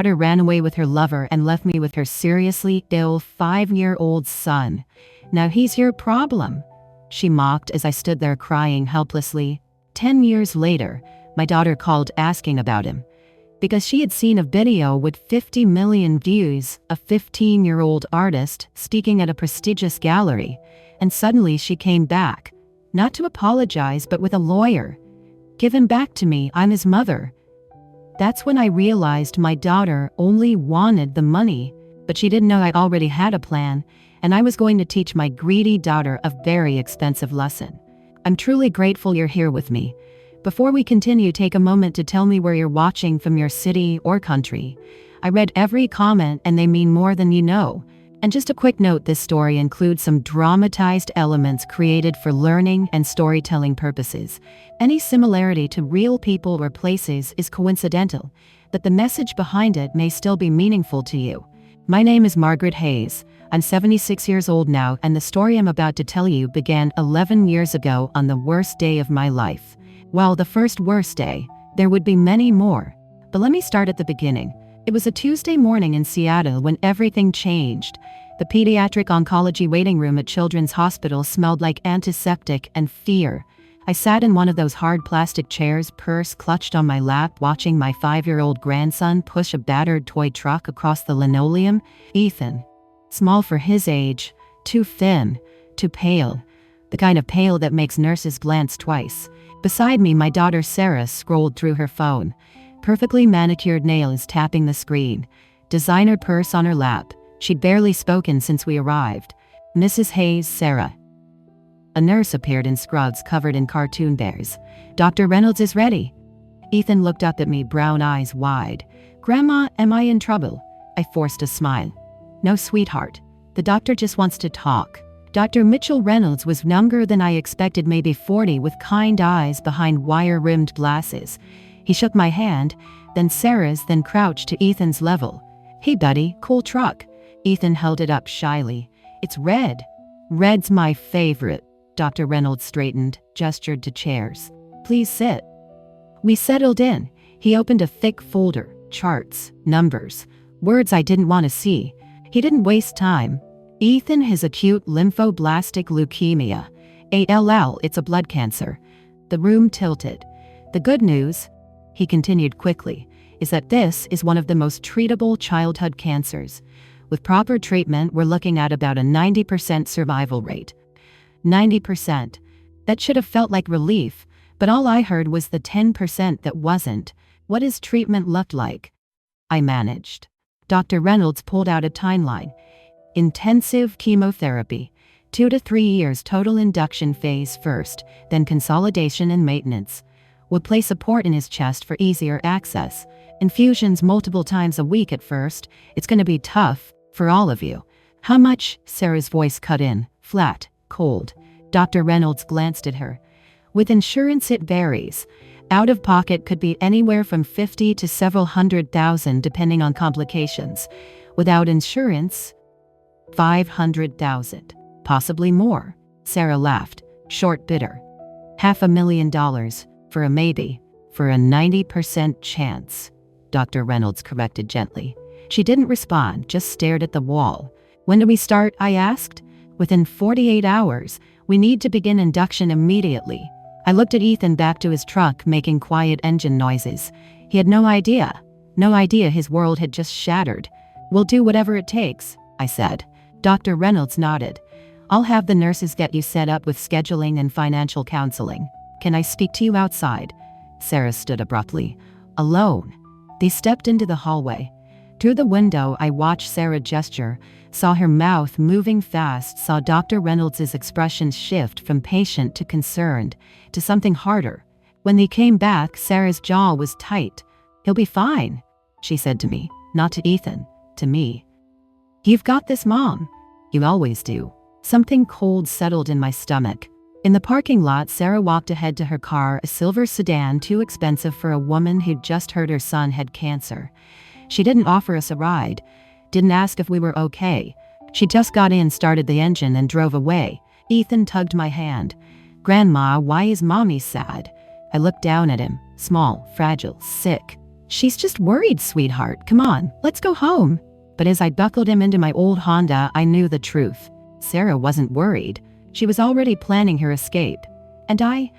daughter ran away with her lover and left me with her seriously ill 5-year-old son. Now he's your problem," she mocked as I stood there crying helplessly. 10 years later, my daughter called asking about him. Because she had seen a video with 50 million views, a 15-year-old artist speaking at a prestigious gallery, and suddenly she came back, not to apologize but with a lawyer. "Give him back to me, I'm his mother." That's when I realized my daughter only wanted the money, but she didn't know I already had a plan, and I was going to teach my greedy daughter a very expensive lesson. I'm truly grateful you're here with me. Before we continue, take a moment to tell me where you're watching from, your city or country. I read every comment and they mean more than you know. And just a quick note, this story includes some dramatized elements created for learning and storytelling purposes. Any similarity to real people or places is coincidental, but the message behind it may still be meaningful to you. My name is Margaret Hayes. I'm 76 years old now, and the story I'm about to tell you began 11 years ago on the worst day of my life. Well, the first worst day. There would be many more. But let me start at the beginning. It was a Tuesday morning in Seattle when everything changed. The pediatric oncology waiting room at Children's Hospital smelled like antiseptic and fear. I sat in one of those hard plastic chairs, purse clutched on my lap, watching my 5-year-old grandson push a battered toy truck across the linoleum. Ethan. Small for his age, too thin, too pale. The kind of pale that makes nurses glance twice. Beside me, my daughter Sarah scrolled through her phone. Perfectly manicured nails tapping the screen. Designer purse on her lap. She'd barely spoken since we arrived. "Mrs. Hayes, Sarah." A nurse appeared in scrubs covered in cartoon bears. "Dr. Reynolds is ready." Ethan looked up at me, brown eyes wide. "Grandma, am I in trouble?" I forced a smile. "No, sweetheart. The doctor just wants to talk." Dr. Mitchell Reynolds was younger than I expected, maybe 40, with kind eyes behind wire-rimmed glasses. He shook my hand, then Sarah's, then crouched to Ethan's level. "Hey buddy, cool truck." Ethan held it up shyly. "It's red." "Red's my favorite." Dr. Reynolds straightened, gestured to chairs. "Please sit." We settled in. He opened a thick folder, charts, numbers, words I didn't want to see. He didn't waste time. "Ethan has acute lymphoblastic leukemia. ALL, it's a blood cancer." The room tilted. "The good news," he continued quickly, "is that this is one of the most treatable childhood cancers. With proper treatment, we're looking at about a 90% survival rate." 90%. That should have felt like relief, but all I heard was the 10% that wasn't. "What does treatment look like?" I managed. Dr. Reynolds pulled out a timeline. "Intensive chemotherapy. 2 to 3 years total induction phase first, then consolidation and maintenance. We'll place support in his chest for easier access. Infusions multiple times a week at first. It's going to be tough for all of you." "How much?" Sarah's voice cut in, flat, cold. Dr. Reynolds glanced at her. "With insurance it varies. Out of pocket could be anywhere from 50 to several $100,000 depending on complications. Without insurance, 500,000, possibly more." Sarah laughed, short, bitter. $500,000 for a maybe, for a 90% chance," Dr. Reynolds corrected gently. She didn't respond, just stared at the wall. "When do we start?" I asked. "Within 48 hours. We need to begin induction immediately." I looked at Ethan, back to his truck, making quiet engine noises. He had no idea his world had just shattered. "We'll do whatever it takes," I said. Dr. Reynolds nodded. "I'll have the nurses get you set up with scheduling and financial counseling. Can I speak to you outside?" Sarah stood abruptly. "Alone." They stepped into the hallway. Through the window, I watched Sarah gesture, saw her mouth moving fast, saw Dr. Reynolds' expression shift from patient to concerned, to something harder. When they came back, Sarah's jaw was tight. "He'll be fine," she said to me, not to Ethan, to me. "You've got this, Mom." "You always do." Something cold settled in my stomach. In the parking lot, Sarah walked ahead to her car, a silver sedan too expensive for a woman who'd just heard her son had cancer. She didn't offer us a ride, didn't ask if we were okay. She just got in, started the engine, and drove away. Ethan tugged my hand. "Grandma, why is Mommy sad?" I looked down at him, small, fragile, sick. She's just worried, sweetheart. Come on, let's go home. But as I buckled him into my old Honda, I knew the truth. Sarah wasn't worried. She was already planning her escape. And I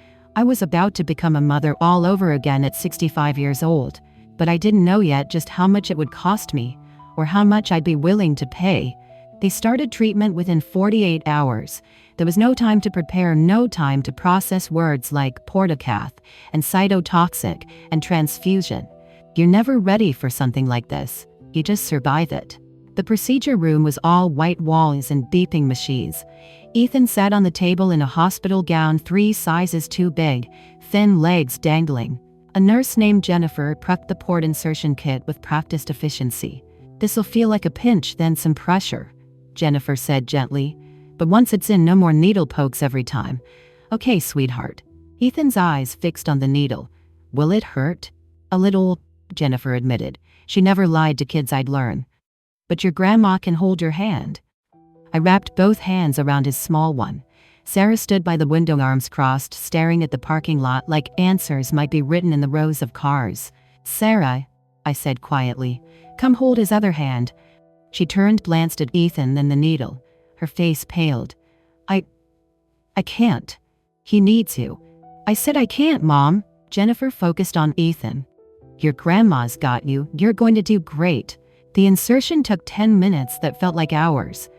was about to become a mother all over again at 65 years old. But I didn't know yet just how much it would cost me, or how much I'd be willing to pay. They started treatment within 48 hours. There was no time to prepare, no time to process words like portacath and cytotoxic and transfusion. You're never ready for something like this. You just survive it. The procedure room was all white walls and beeping machines. Ethan sat on the table in a hospital gown 3 sizes too big, thin legs dangling. A nurse named Jennifer prepped the port insertion kit with practiced efficiency. "This'll feel like a pinch, then some pressure," Jennifer said gently. "But once it's in, no more needle pokes every time." "Okay, sweetheart." Ethan's eyes fixed on the needle. "Will it hurt?" "A little," Jennifer admitted. She never lied to kids, I'd learn. "But your grandma can hold your hand." I wrapped both hands around his small one. Sarah stood by the window, arms crossed, staring at the parking lot like answers might be written in the rows of cars. "Sarah," I said quietly, "come hold his other hand." She turned, glanced at Ethan, then the needle. Her face paled. I can't. He needs you." "I said I can't, Mom." Jennifer focused on Ethan. "Your grandma's got you. You're going to do great." The insertion took 10 minutes that felt like hours.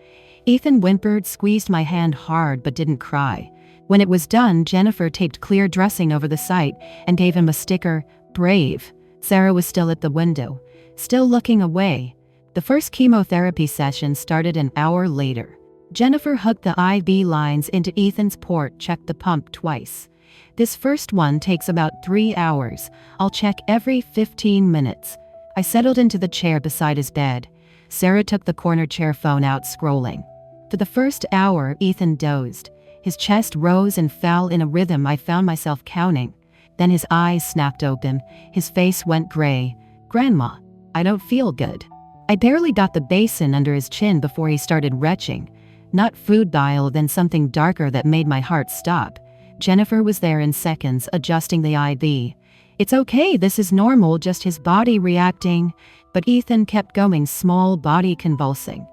Ethan whimpered, squeezed my hand hard but didn't cry. When it was done, Jennifer taped clear dressing over the site and gave him a sticker, "Brave." Sarah was still at the window, still looking away. The first chemotherapy session started an hour later. Jennifer hooked the IV lines into Ethan's port, checked the pump twice. "This first one takes about 3 hours. I'll check every 15 minutes. I settled into the chair beside his bed. Sarah took the corner chair, phone out, scrolling. For the first hour, Ethan dozed. His chest rose and fell in a rhythm I found myself counting. Then his eyes snapped open. His face went gray. "Grandma, I don't feel good." I barely got the basin under his chin before he started retching. Not food bile, then something darker that made my heart stop. Jennifer was there in seconds, adjusting the IV. "It's okay, this is normal, just his body reacting." But Ethan kept going, small body convulsing.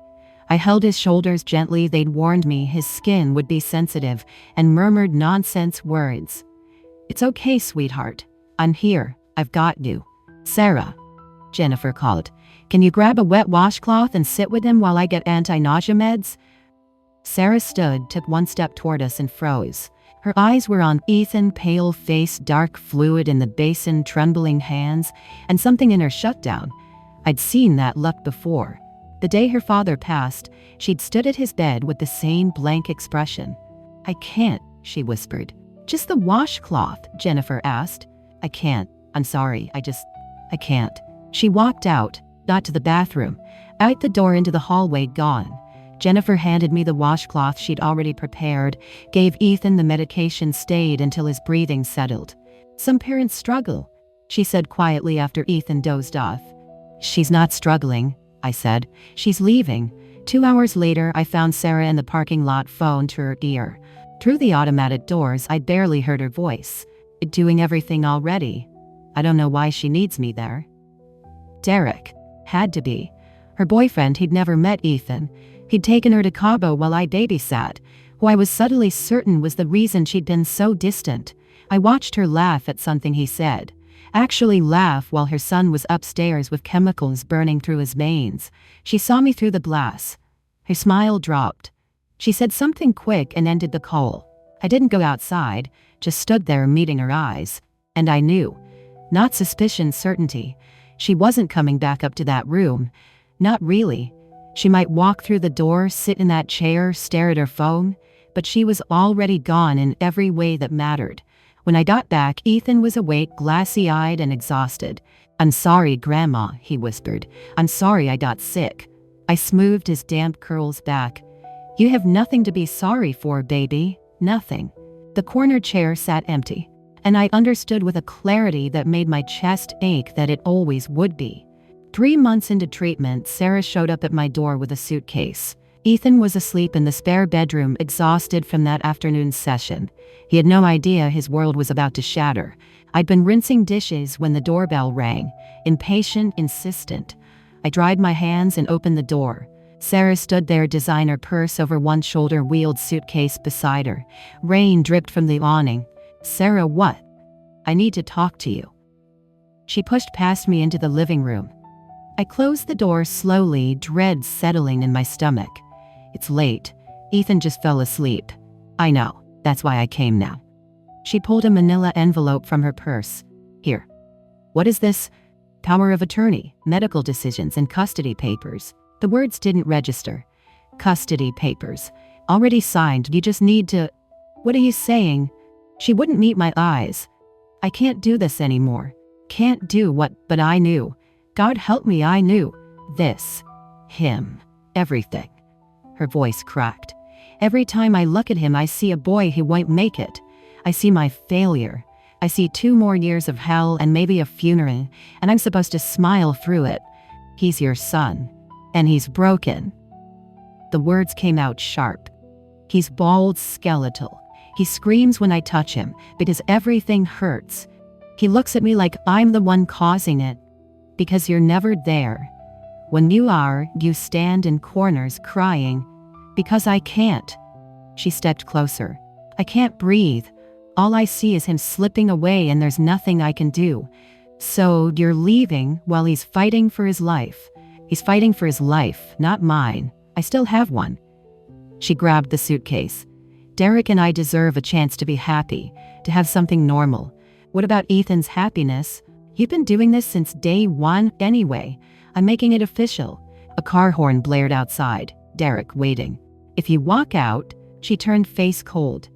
I held his shoulders gently, they'd warned me his skin would be sensitive, and murmured nonsense words. "It's okay, sweetheart. I'm here. I've got you." "Sarah," Jennifer called. "Can you grab a wet washcloth and sit with him while I get anti-nausea meds?" Sarah stood, took one step toward us and froze. Her eyes were on Ethan, pale face, dark fluid in the basin, trembling hands, and something in her shut down. I'd seen that look before. The day her father passed, she'd stood at his bed with the same blank expression. "I can't," she whispered. "Just the washcloth," Jennifer asked. "I can't. I'm sorry. I can't." She walked out, not to the bathroom, out the door into the hallway, gone. Jennifer handed me the washcloth she'd already prepared, gave Ethan the medication, stayed until his breathing settled. "Some parents struggle," she said quietly after Ethan dozed off. "She's not struggling," I said. "She's leaving." 2 hours later, I found Sarah in the parking lot, phone to her ear. Through the automatic doors, I barely heard her voice. "Doing everything already. I don't know why she needs me there." Derek. Had to be. Her boyfriend, he'd never met Ethan. He'd taken her to Cabo while I babysat, who I was subtly certain was the reason she'd been so distant. I watched her laugh at something he said. Actually laugh while her son was upstairs with chemicals burning through his veins. She saw me through the glass. Her smile dropped. She said something quick and ended the call. I didn't go outside, just stood there meeting her eyes. And I knew. Not suspicion, certainty. She wasn't coming back up to that room. Not really. She might walk through the door, sit in that chair, stare at her phone, but she was already gone in every way that mattered. When I got back, Ethan was awake, glassy-eyed and exhausted. "I'm sorry, Grandma," he whispered. "I'm sorry I got sick." I smoothed his damp curls back. "You have nothing to be sorry for, baby. Nothing." The corner chair sat empty, and I understood with a clarity that made my chest ache that it always would be. 3 months into treatment, Sarah showed up at my door with a suitcase. Ethan was asleep in the spare bedroom, exhausted from that afternoon's session. He had no idea his world was about to shatter. I'd been rinsing dishes when the doorbell rang, impatient, insistent. I dried my hands and opened the door. Sarah stood there, designer purse over one shoulder, wheeled suitcase beside her. Rain dripped from the awning. "Sarah, what?" "I need to talk to you." She pushed past me into the living room. I closed the door slowly, dread settling in my stomach. "It's late. Ethan just fell asleep." "I know. That's why I came now." She pulled a manila envelope from her purse. "Here." "What is this?" "Power of attorney, medical decisions, and custody papers." The words didn't register. "Custody papers. Already signed. You just need to—" "What are you saying?" She wouldn't meet my eyes. "I can't do this anymore." "Can't do what?" "But I knew. God help me, I knew. This. Him. Everything." Her voice cracked. "Every time I look at him, I see a boy who won't make it. I see my failure. I see 2 more years of hell and maybe a funeral, and I'm supposed to smile through it. He's your son. And he's broken." The words came out sharp. "He's bald, skeletal. He screams when I touch him because everything hurts. He looks at me like I'm the one causing it. Because you're never there. When you are, you stand in corners crying. Because I can't." She stepped closer. "I can't breathe. All I see is him slipping away and there's nothing I can do. So you're leaving while he's fighting for his life. He's fighting for his life, not mine. I still have one." She grabbed the suitcase. "Derek and I deserve a chance to be happy, to have something normal. What about Ethan's happiness? You've been doing this since day one anyway. I'm making it official." A car horn blared outside. Derek waiting. "If you walk out—" She turned face cold.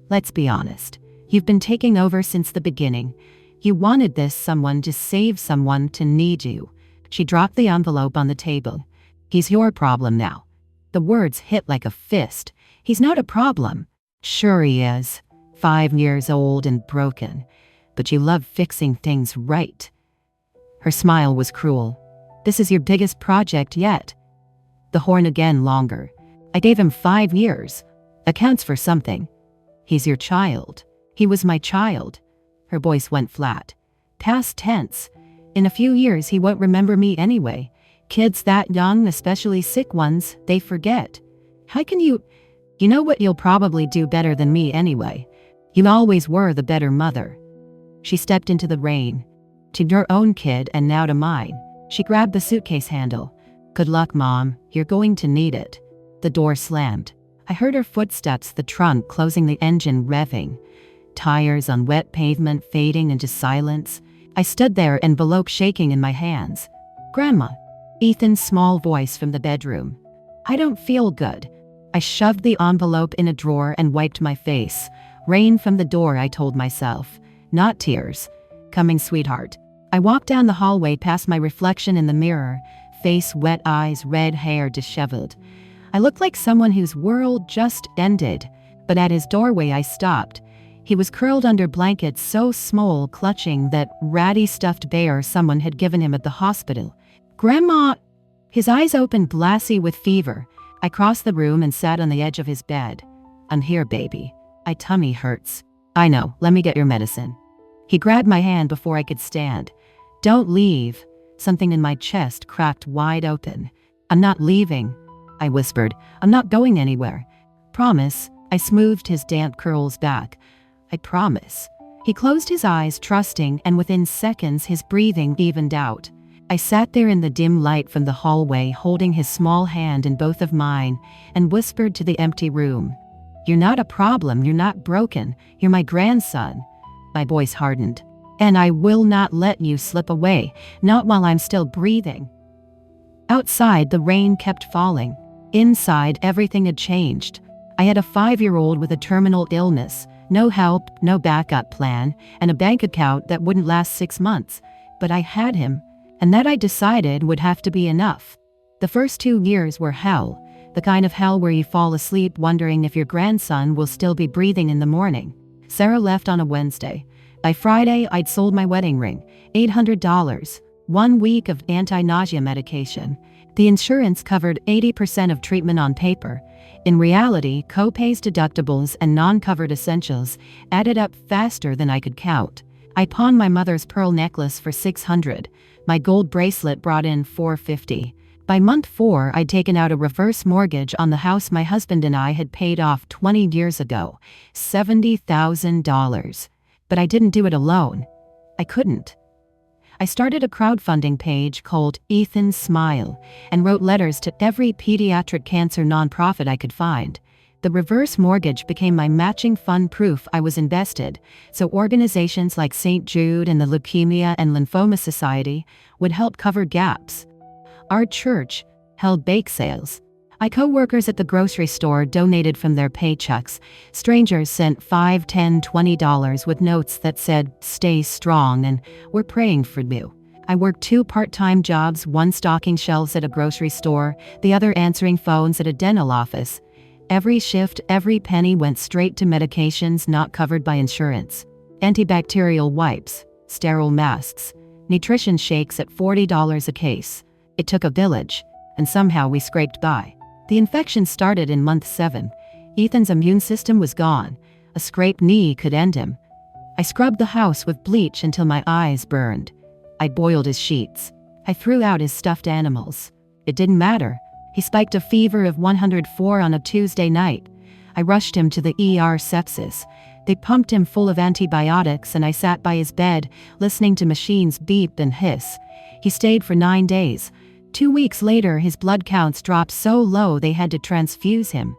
"Let's be honest. You've been taking over since the beginning. You wanted this someone to save someone to need you." She dropped the envelope on the table. "He's your problem now." The words hit like a fist. "He's not a problem." "Sure he is. 5 years old and broken. But you love fixing things right." Her smile was cruel. "This is your biggest project yet." The horn again longer. "I gave him 5 years. Accounts for something." "He's your child." "He was my child." Her voice went flat. "Past tense. In a few years he won't remember me anyway. Kids that young, especially sick ones, they forget. How can you— You know what, you'll probably do better than me anyway. You always were the better mother." She stepped into the rain. "To your own kid and now to mine." She grabbed the suitcase handle. "Good luck, Mom. You're going to need it." The door slammed. I heard her footsteps, the trunk closing, the engine revving. Tires on wet pavement fading into silence. I stood there, envelope shaking in my hands. "Grandma." Ethan's small voice from the bedroom. "I don't feel good." I shoved the envelope in a drawer and wiped my face. Rain from the door, I told myself. Not tears. "Coming, sweetheart." I walked down the hallway past my reflection in the mirror. Face wet, eyes red, hair disheveled. I looked like someone whose world just ended. But at his doorway I stopped. He was curled under blankets so small, clutching that ratty stuffed bear someone had given him at the hospital. "Grandma!" His eyes opened, glassy with fever. I crossed the room and sat on the edge of his bed. "I'm here, baby. My tummy hurts." "I know. Let me get your medicine." He grabbed my hand before I could stand. "Don't leave." Something in my chest cracked wide open. "I'm not leaving," I whispered. "I'm not going anywhere." "Promise." I smoothed his damp curls back. "I promise." He closed his eyes, trusting, and within seconds his breathing evened out. I sat there in the dim light from the hallway, holding his small hand in both of mine, and whispered to the empty room. "You're not a problem, you're not broken, you're my grandson." My voice hardened. "And I will not let you slip away, not while I'm still breathing." Outside, the rain kept falling. Inside, everything had changed. I had a 5-year-old with a terminal illness, no help, no backup plan, and a bank account that wouldn't last 6 months. But I had him. And that I decided would have to be enough. The first 2 years were hell, the kind of hell where you fall asleep wondering if your grandson will still be breathing in the morning. Sarah left on a Wednesday. By Friday, I'd sold my wedding ring, $800. 1 week of anti-nausea medication. The insurance covered 80% of treatment on paper. In reality, co-pays, deductibles, and non-covered essentials added up faster than I could count. I pawned my mother's pearl necklace for $600. My gold bracelet brought in $450. By month 4, I'd taken out a reverse mortgage on the house my husband and I had paid off 20 years ago, $70,000. But I didn't do it alone. I couldn't. I started a crowdfunding page called Ethan's Smile and wrote letters to every pediatric cancer nonprofit I could find. The reverse mortgage became my matching fund, proof I was invested, so organizations like St. Jude and the Leukemia and Lymphoma Society would help cover gaps. Our church held bake sales. Co-workers at the grocery store donated from their paychecks. Strangers sent $5, $10, $20 with notes that said, "Stay strong," and "We're praying for you." I worked 2 part-time jobs, one stocking shelves at a grocery store, the other answering phones at a dental office. Every shift, every penny went straight to medications not covered by insurance. Antibacterial wipes, sterile masks, nutrition shakes at $40 a case. It took a village, and somehow we scraped by. The infection started in month 7. Ethan's immune system was gone. A scraped knee could end him. I scrubbed the house with bleach until my eyes burned. I boiled his sheets. I threw out his stuffed animals. It didn't matter. He spiked a fever of 104 on a Tuesday night. I rushed him to the ER, sepsis. They pumped him full of antibiotics, and I sat by his bed, listening to machines beep and hiss. He stayed for 9 days. 2 weeks later, his blood counts dropped so low they had to transfuse him.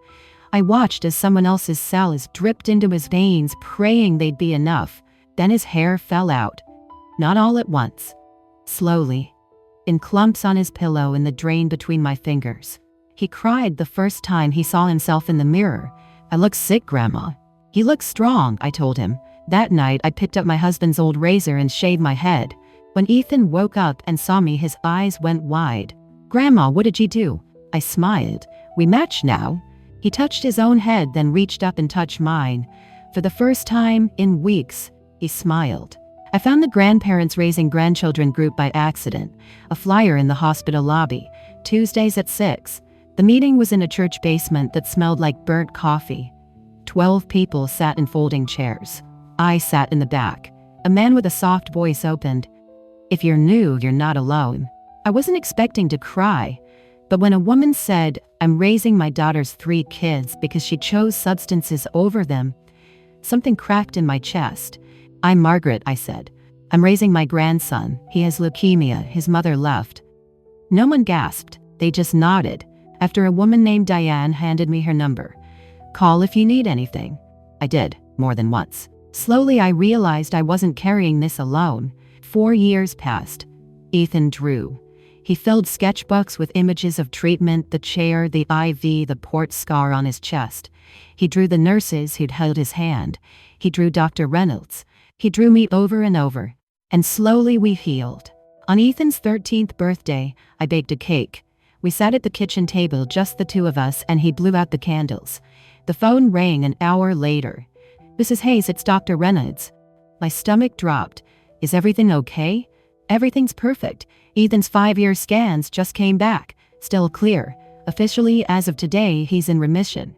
I watched as someone else's cells dripped into his veins, praying they'd be enough. Then his hair fell out. Not all at once. Slowly. In clumps on his pillow and the drain between my fingers. He cried the first time he saw himself in the mirror. "I look sick, Grandma." "He looks strong," I told him. That night, I picked up my husband's old razor and shaved my head. When Ethan woke up and saw me, his eyes went wide. "Grandma, what did you do?" I smiled. "We match now." He touched his own head, then reached up and touched mine. For the first time in weeks, he smiled. I found the Grandparents Raising Grandchildren group by accident, a flyer in the hospital lobby, Tuesdays at 6. The meeting was in a church basement that smelled like burnt coffee. 12 people sat in folding chairs. I sat in the back. A man with a soft voice opened, "If you're new, you're not alone." I wasn't expecting to cry, but when a woman said, "I'm raising my daughter's 3 kids because she chose substances over them," something cracked in my chest. "I'm Margaret," I said. "I'm raising my grandson. He has leukemia. His mother left." No one gasped. They just nodded. After a woman named Diane handed me her number. "Call if you need anything." I did, more than once. Slowly I realized I wasn't carrying this alone. 4 years passed. Ethan drew. He filled sketchbooks with images of treatment, the chair, the IV, the port scar on his chest. He drew the nurses who'd held his hand. He drew Dr. Reynolds. He drew me over and over. And slowly we healed. On Ethan's 13th birthday, I baked a cake. We sat at the kitchen table, just the 2 of us, and he blew out the candles. The phone rang an hour later. "Mrs. Hayes, it's Dr. Reynolds." My stomach dropped. "Is everything okay?" "Everything's perfect. Ethan's 5-year scans just came back. Still clear. Officially, as of today, he's in remission."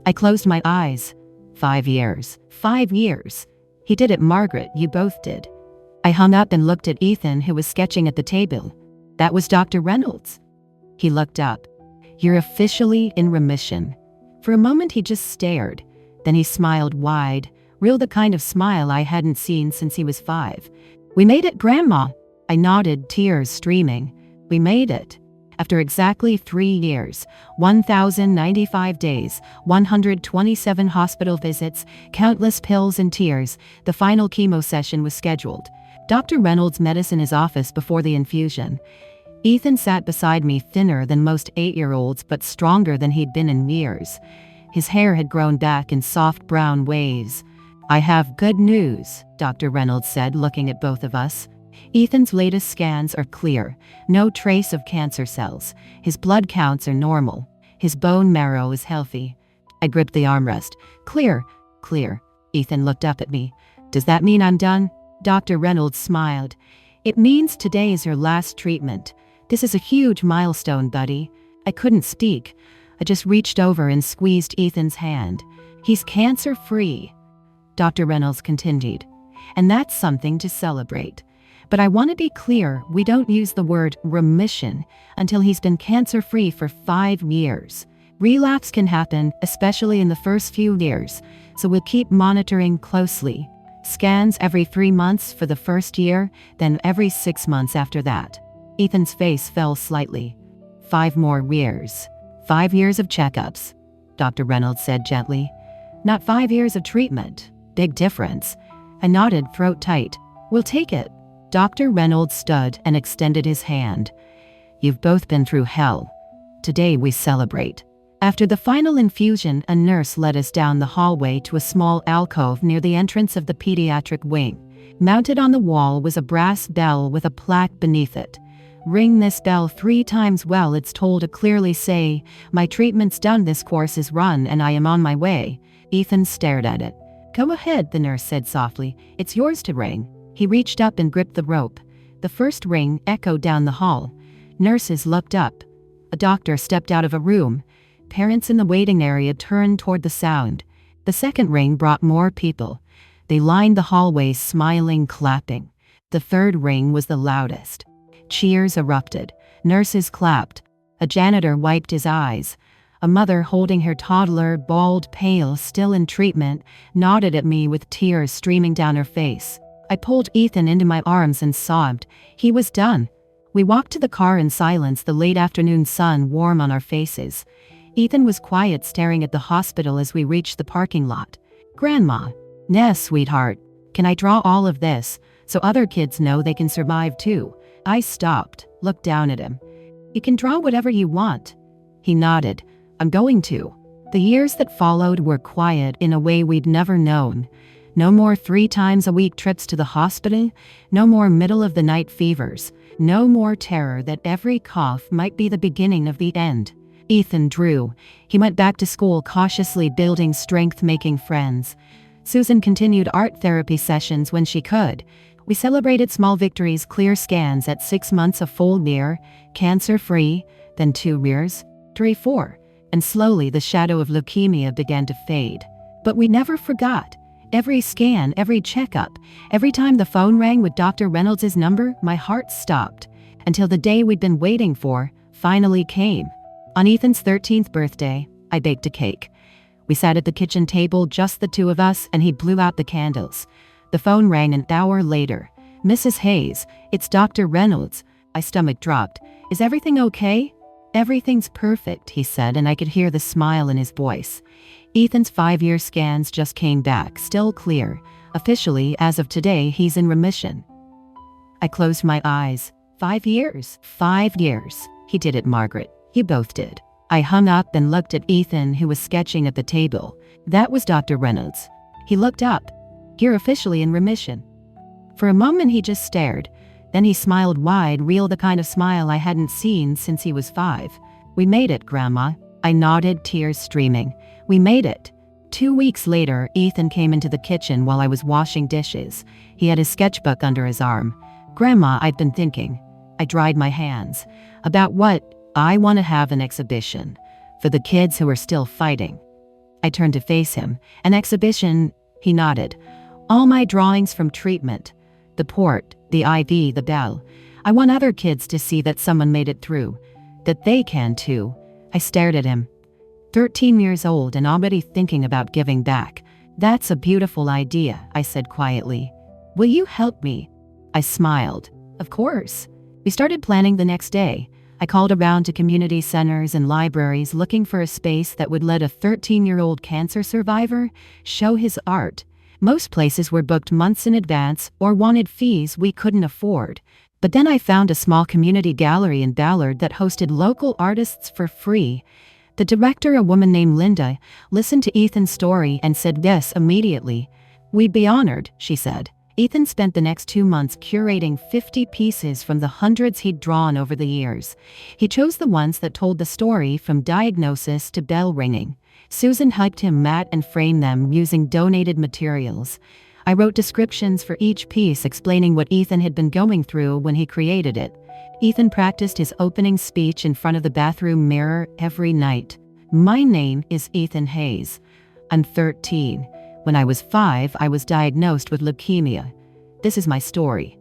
I closed my eyes. 5 years. 5 years. He did it, Margaret. You both did. I hung up and looked at Ethan, who was sketching at the table. "That was Dr. Reynolds." He looked up. "You're officially in remission." For a moment he just stared. Then he smiled wide, real, the kind of smile I hadn't seen since he was 5. "We made it, Grandma." I nodded, tears streaming. We made it. After exactly 3 years, 1,095 days, 127 hospital visits, countless pills and tears, the final chemo session was scheduled. Dr. Reynolds met us in his office before the infusion. Ethan sat beside me, thinner than most 8-year-olds, but stronger than he'd been in years. His hair had grown back in soft brown waves. "I have good news," Dr. Reynolds said, looking at both of us. "Ethan's latest scans are clear. No trace of cancer cells. His blood counts are normal. His bone marrow is healthy." I gripped the armrest. "Clear, clear." Ethan looked up at me. "Does that mean I'm done?" Dr. Reynolds smiled. It means today is your last treatment. This is a huge milestone, buddy. I couldn't speak. I just reached over and squeezed Ethan's hand. He's cancer-free, Dr. Reynolds continued. And that's something to celebrate. But I want to be clear, we don't use the word remission until he's been cancer-free for 5 years. Relapse can happen, especially in the first few years, so we'll keep monitoring closely. Scans every 3 months for the first year, then every 6 months after that. Ethan's face fell slightly. 5 more years. 5 years of checkups, Dr. Reynolds said gently. Not 5 years of treatment. Big difference. I nodded, throat tight. We'll take it. Dr. Reynolds stood and extended his hand. You've both been through hell. Today we celebrate. After the final infusion, a nurse led us down the hallway to a small alcove near the entrance of the pediatric wing. Mounted on the wall was a brass bell with a plaque beneath it. Ring this bell 3 times while it's told to clearly say, my treatment's done, this course is run, and I am on my way. Ethan stared at it. Go ahead, the nurse said softly. It's yours to ring. He reached up and gripped the rope. The first ring echoed down the hall. Nurses looked up. A doctor stepped out of a room. Parents in the waiting area turned toward the sound. The second ring brought more people. They lined the hallway, smiling, clapping. The third ring was the loudest. Cheers erupted. Nurses clapped. A janitor wiped his eyes. A mother holding her toddler, bald, pale, still in treatment, nodded at me with tears streaming down her face. I pulled Ethan into my arms and sobbed. He was done. We walked to the car in silence, the late afternoon sun warm on our faces. Ethan was quiet, staring at the hospital as we reached the parking lot. Grandma. Ness, sweetheart. Can I draw all of this, so other kids know they can survive too? I stopped, looked down at him. You can draw whatever you want. He nodded. I'm going to. The years that followed were quiet in a way we'd never known. No more 3 times a week trips to the hospital. No more middle-of-the-night fevers. No more terror that every cough might be the beginning of the end. Ethan drew. He went back to school cautiously, building strength, making friends. Susan continued art therapy sessions when she could. We celebrated small victories, clear scans at 6 months, a full year, cancer-free, then 2 years, 3, 4. And slowly the shadow of leukemia began to fade. But we never forgot. Every scan, every checkup, every time the phone rang with Dr. Reynolds' number, my heart stopped. Until the day we'd been waiting for finally came. On Ethan's 13th birthday, I baked a cake. We sat at the kitchen table, just the 2 of us, and he blew out the candles. The phone rang an hour later. Mrs. Hayes, it's Dr. Reynolds. My stomach dropped. Is everything okay? Everything's perfect, he said, and I could hear the smile in his voice. Ethan's 5-year scans just came back, still clear. Officially, as of today, he's in remission. I closed my eyes. 5 years. 5 years. He did it, Margaret. You both did. I hung up and looked at Ethan, who was sketching at the table. That was Dr. Reynolds. He looked up. You're officially in remission. For a moment he just stared. Then he smiled wide, real, the kind of smile I hadn't seen since he was 5. We made it, Grandma. I nodded, tears streaming. We made it. 2 weeks later, Ethan came into the kitchen while I was washing dishes. He had his sketchbook under his arm. Grandma, I'd been thinking. I dried my hands. About what? I want to have an exhibition. For the kids who are still fighting. I turned to face him. An exhibition? He nodded. All my drawings from treatment. The port, the IV, the bell. I want other kids to see that someone made it through. That they can too. I stared at him. 13 years old and already thinking about giving back. That's a beautiful idea, I said quietly. Will you help me? I smiled. Of course. We started planning the next day. I called around to community centers and libraries looking for a space that would let a 13-year-old cancer survivor show his art. Most places were booked months in advance or wanted fees we couldn't afford. But then I found a small community gallery in Ballard that hosted local artists for free. The director, a woman named Linda, listened to Ethan's story and said yes immediately. We'd be honored, she said. Ethan spent the next 2 months curating 50 pieces from the hundreds he'd drawn over the years. He chose the ones that told the story from diagnosis to bell ringing. Susan helped him mat and frame them using donated materials. I wrote descriptions for each piece explaining what Ethan had been going through when he created it. Ethan practiced his opening speech in front of the bathroom mirror every night. My name is Ethan Hayes. I'm 13. When I was 5, I was diagnosed with leukemia. This is my story.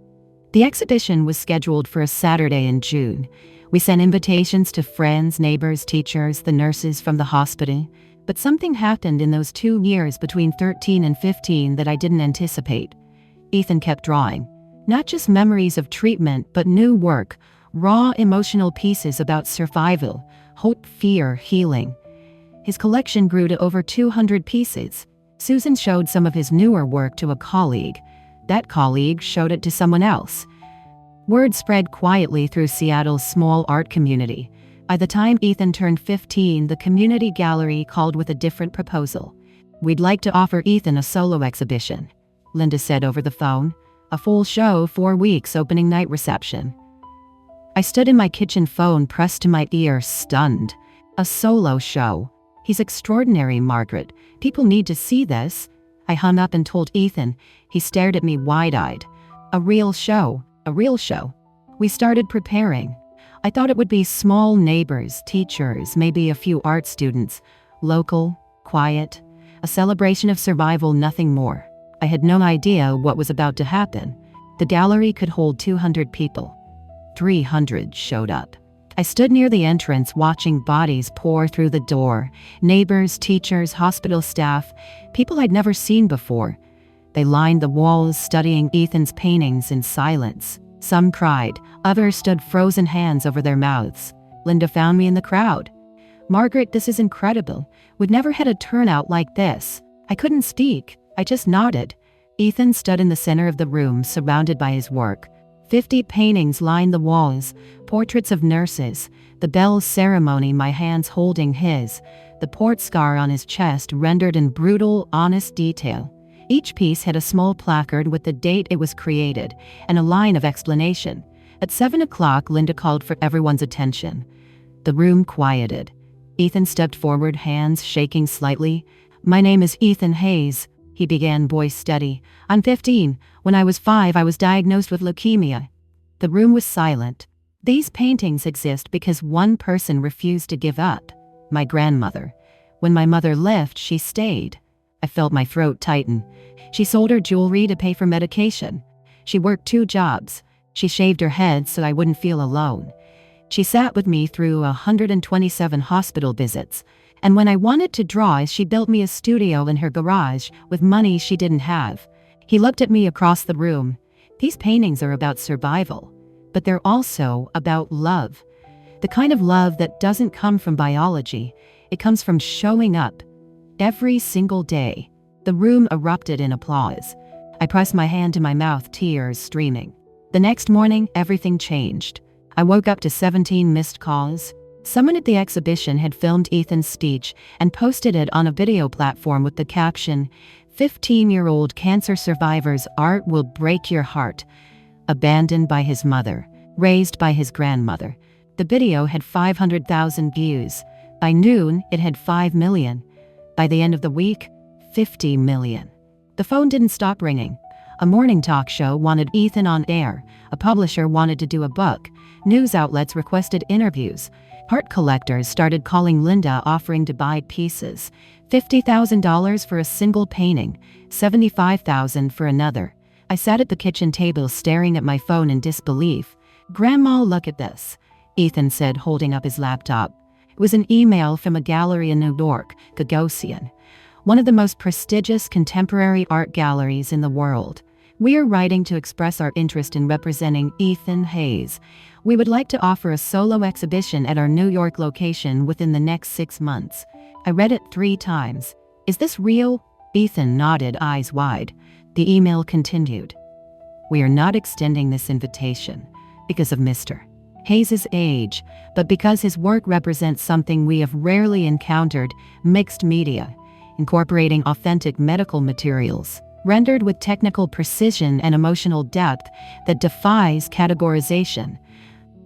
The exhibition was scheduled for a Saturday in June. We sent invitations to friends, neighbors, teachers, the nurses from the hospital. But something happened in those 2 years between 13 and 15 that I didn't anticipate. Ethan kept drawing. Not just memories of treatment, but new work, raw emotional pieces about survival, hope, fear, healing. His collection grew to over 200 pieces. Susan showed some of his newer work to a colleague. That colleague showed it to someone else. Word spread quietly through Seattle's small art community. By the time Ethan turned 15, the community gallery called with a different proposal. "We'd like to offer Ethan a solo exhibition," Linda said over the phone. "A full show, 4 weeks, opening night reception." I stood in my kitchen, phone pressed to my ear, stunned. A solo show. He's extraordinary, Margaret. People need to see this. I hung up and told Ethan. He stared at me wide-eyed. A real show. A real show. We started preparing. I thought it would be small neighbors, teachers, maybe a few art students. Local, quiet. A celebration of survival, nothing more. I had no idea what was about to happen. The gallery could hold 200 people. 300 showed up. I stood near the entrance watching bodies pour through the door. Neighbors, teachers, hospital staff, people I'd never seen before. They lined the walls studying Ethan's paintings in silence. Some cried, others stood frozen hands over their mouths. Linda found me in the crowd. "Margaret, this is incredible. We've never had a turnout like this." I couldn't speak. I just nodded. Ethan stood in the center of the room, surrounded by his work. 50 paintings lined the walls, portraits of nurses, the bell's ceremony, my hands holding his, the port scar on his chest rendered in brutal, honest detail. Each piece had a small placard with the date it was created and a line of explanation. At 7 o'clock, Linda called for everyone's attention. The room quieted. Ethan stepped forward, hands shaking slightly. "My name is Ethan Hayes," he began, voice steady. "I'm 15. When I was 5, I was diagnosed with leukemia." The room was silent. These paintings exist because one person refused to give up. My grandmother. When my mother left, she stayed. I felt my throat tighten. She sold her jewelry to pay for medication. She worked 2 jobs. She shaved her head so I wouldn't feel alone. She sat with me through 127 hospital visits. And when I wanted to draw, she built me a studio in her garage with money she didn't have. He looked at me across the room. These paintings are about survival, but they're also about love. The kind of love that doesn't come from biology. It comes from showing up. Every single day. The room erupted in applause. I pressed my hand to my mouth, tears streaming. The next morning, everything changed. I woke up to 17 missed calls. Someone at the exhibition had filmed Ethan's speech and posted it on a video platform with the caption, "15-year-old cancer survivor's art will break your heart." Abandoned by his mother, raised by his grandmother. The video had 500,000 views. By noon, it had 5 million. By the end of the week, 50 million. The phone didn't stop ringing. A morning talk show wanted Ethan on air. A publisher wanted to do a book. News outlets requested interviews. Art collectors started calling Linda, offering to buy pieces. $50,000 for a single painting, $75,000 for another. I sat at the kitchen table staring at my phone in disbelief. "Grandma, look at this," Ethan said, holding up his laptop. It was an email from a gallery in New York, Gagosian, one of the most prestigious contemporary art galleries in the world. "We are writing to express our interest in representing Ethan Hayes. We would like to offer a solo exhibition at our New York location within the next 6 months." I read it 3 times. "Is this real?" Ethan nodded, eyes wide. The email continued. "We are not extending this invitation because of Mr. Hayes' age, but because his work represents something we have rarely encountered, mixed media, incorporating authentic medical materials, rendered with technical precision and emotional depth that defies categorization."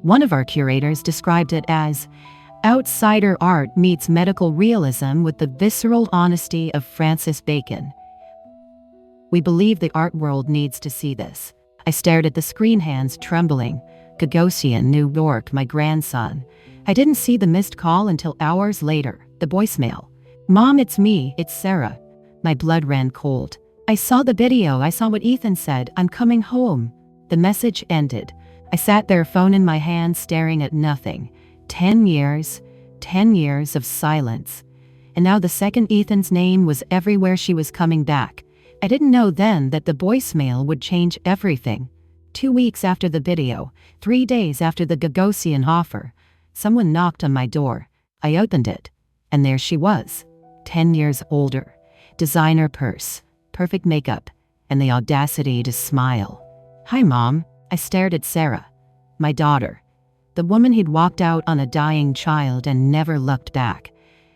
One of our curators described it as outsider art meets medical realism with the visceral honesty of Francis Bacon. We believe the art world needs to see this. I stared at the screen, hands trembling. Gagosian, New York, my grandson. I didn't see the missed call until hours later. The voicemail. Mom, it's me, it's Sarah. My blood ran cold. I saw the video, I saw what Ethan said, I'm coming home. The message ended. I sat there, phone in my hand, staring at nothing. 10 years of silence. And now the second Ethan's name was everywhere. She was coming back. I didn't know then that the voicemail would change everything. 2 weeks after the video, 3 days after the Gagosian offer, someone knocked on my door. I opened it, and there she was, 10 years older. Designer purse, perfect makeup, and the audacity to smile. Hi, Mom. I stared at Sarah, my daughter, the woman who'd walked out on a dying child and never looked back.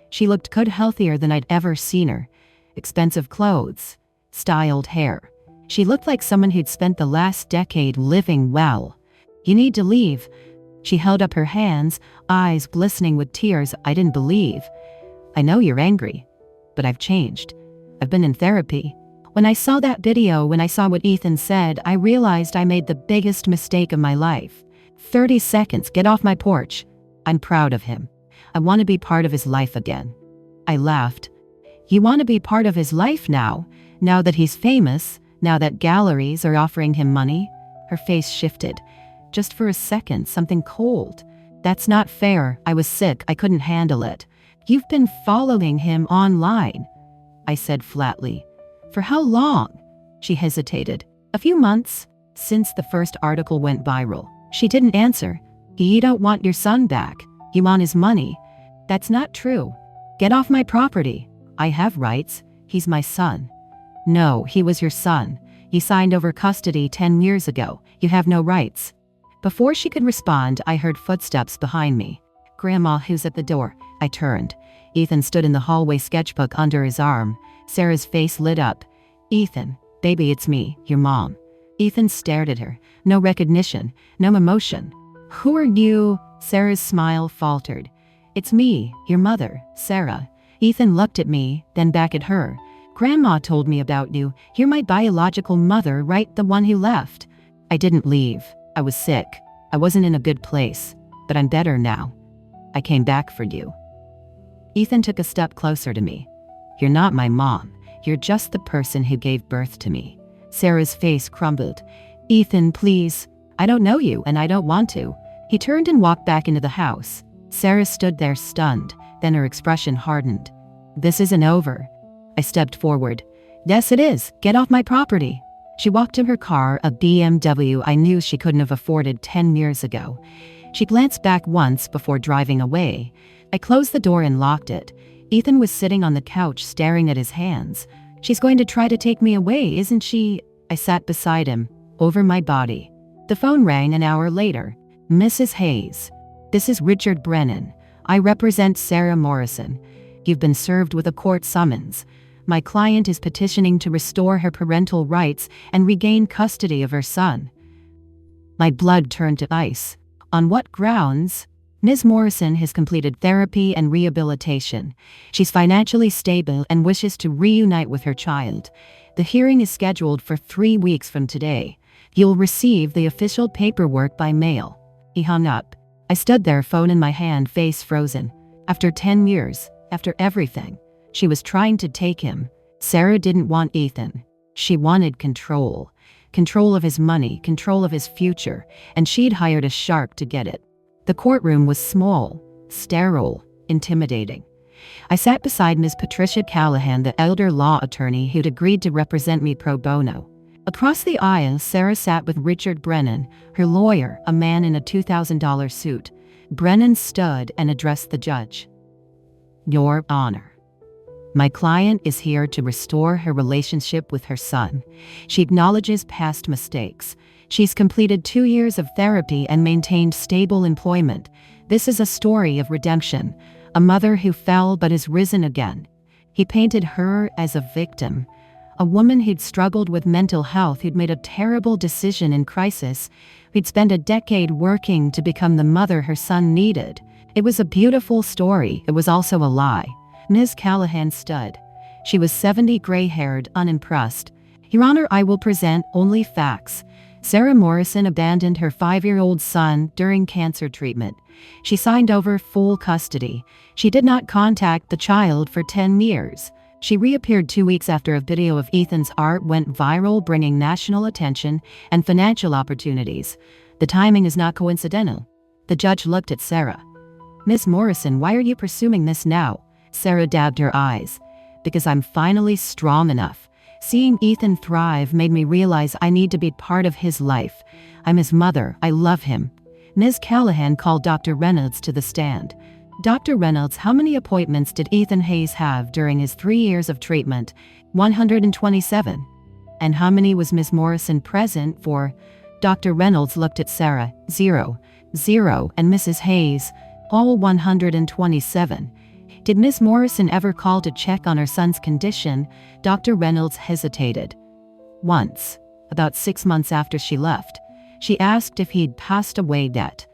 She looked good, healthier than I'd ever seen her. Expensive clothes, styled hair. She looked like someone who'd spent the last decade living well. You need to leave. She held up her hands, eyes glistening with tears. I didn't believe. I know you're angry, but I've changed. I've been in therapy. When I saw that video, when I saw what Ethan said, I realized I made the biggest mistake of my life. 30 seconds, get off my porch. I'm proud of him. I want to be part of his life again. I laughed. You want to be part of his life now? Now that he's famous? Now that galleries are offering him money? Her face shifted. Just for a second, something cold. That's not fair. I was sick. I couldn't handle it. You've been following him online, I said flatly. For how long? She hesitated. A few months, since the first article went viral. She didn't answer. You don't want your son back. You want his money. That's not true. Get off my property. I have rights. He's my son. No, he was your son. You signed over custody 10 years ago. You have no rights. Before she could respond, I heard footsteps behind me. Grandma, who's at the door? I turned. Ethan stood in the hallway, sketchbook under his arm. Sarah's face lit up. Ethan, baby, it's me, your mom. Ethan stared at her. No recognition, no emotion. Who are you? Sarah's smile faltered. It's me, your mother, Sarah. Ethan looked at me, then back at her. Grandma told me about you. You're my biological mother, right? The one who left. I didn't leave. I was sick. I wasn't in a good place. But I'm better now. I came back for you. Ethan took a step closer to me. You're not my mom. You're just the person who gave birth to me. Sarah's face crumbled. Ethan, please. I don't know you, and I don't want to. He turned and walked back into the house. Sarah stood there stunned, then her expression hardened. This isn't over. I stepped forward. Yes, it is. Get off my property. She walked to her car, a BMW I knew she couldn't have afforded 10 years ago. She glanced back once before driving away. I closed the door and locked it. Ethan was sitting on the couch staring at his hands. She's going to try to take me away, isn't she? I sat beside him, over my body. The phone rang an hour later. Mrs. Hayes. This is Richard Brennan. I represent Sarah Morrison. You've been served with a court summons. My client is petitioning to restore her parental rights and regain custody of her son. My blood turned to ice. On what grounds? Ms. Morrison has completed therapy and rehabilitation. She's financially stable and wishes to reunite with her child. The hearing is scheduled for 3 weeks from today. You'll receive the official paperwork by mail. He hung up. I stood there, phone in my hand, face frozen. After 10 years, after everything, she was trying to take him. Sarah didn't want Ethan. She wanted control. Control of his money, control of his future, and she'd hired a shark to get it. The courtroom was small, sterile, intimidating. I sat beside Ms. Patricia Callahan, the elder law attorney who'd agreed to represent me pro bono. Across the aisle, Sarah sat with Richard Brennan, her lawyer, a man in a $2,000 suit. Brennan stood and addressed the judge. Your Honor, my client is here to restore her relationship with her son. She acknowledges past mistakes. She's completed 2 years of therapy and maintained stable employment. This is a story of redemption, a mother who fell but has risen again. He painted her as a victim, a woman who'd struggled with mental health, who'd made a terrible decision in crisis, who'd spent a decade working to become the mother her son needed. It was a beautiful story. It was also a lie. Ms. Callahan stood. She was 70, gray-haired, unimpressed. Your Honor, I will present only facts. Sarah Morrison abandoned her 5-year-old son during cancer treatment. She signed over full custody. She did not contact the child for 10 years. She reappeared 2 weeks after a video of Ethan's art went viral, bringing national attention and financial opportunities. The timing is not coincidental. The judge looked at Sarah. Ms. Morrison, why are you pursuing this now? Sarah dabbed her eyes. Because I'm finally strong enough. Seeing Ethan thrive made me realize I need to be part of his life. I'm his mother. I love him. Ms. Callahan called Dr. Reynolds to the stand. Dr. Reynolds, how many appointments did Ethan Hayes have during his 3 years of treatment? 127. And how many was Ms. Morrison present for? Dr. Reynolds looked at Sarah. 0. 0. And Mrs. Hayes? All 127. Did Ms. Morrison ever call to check on her son's condition? Dr. Reynolds hesitated. Once, about 6 months after she left. She asked if he'd passed away yet.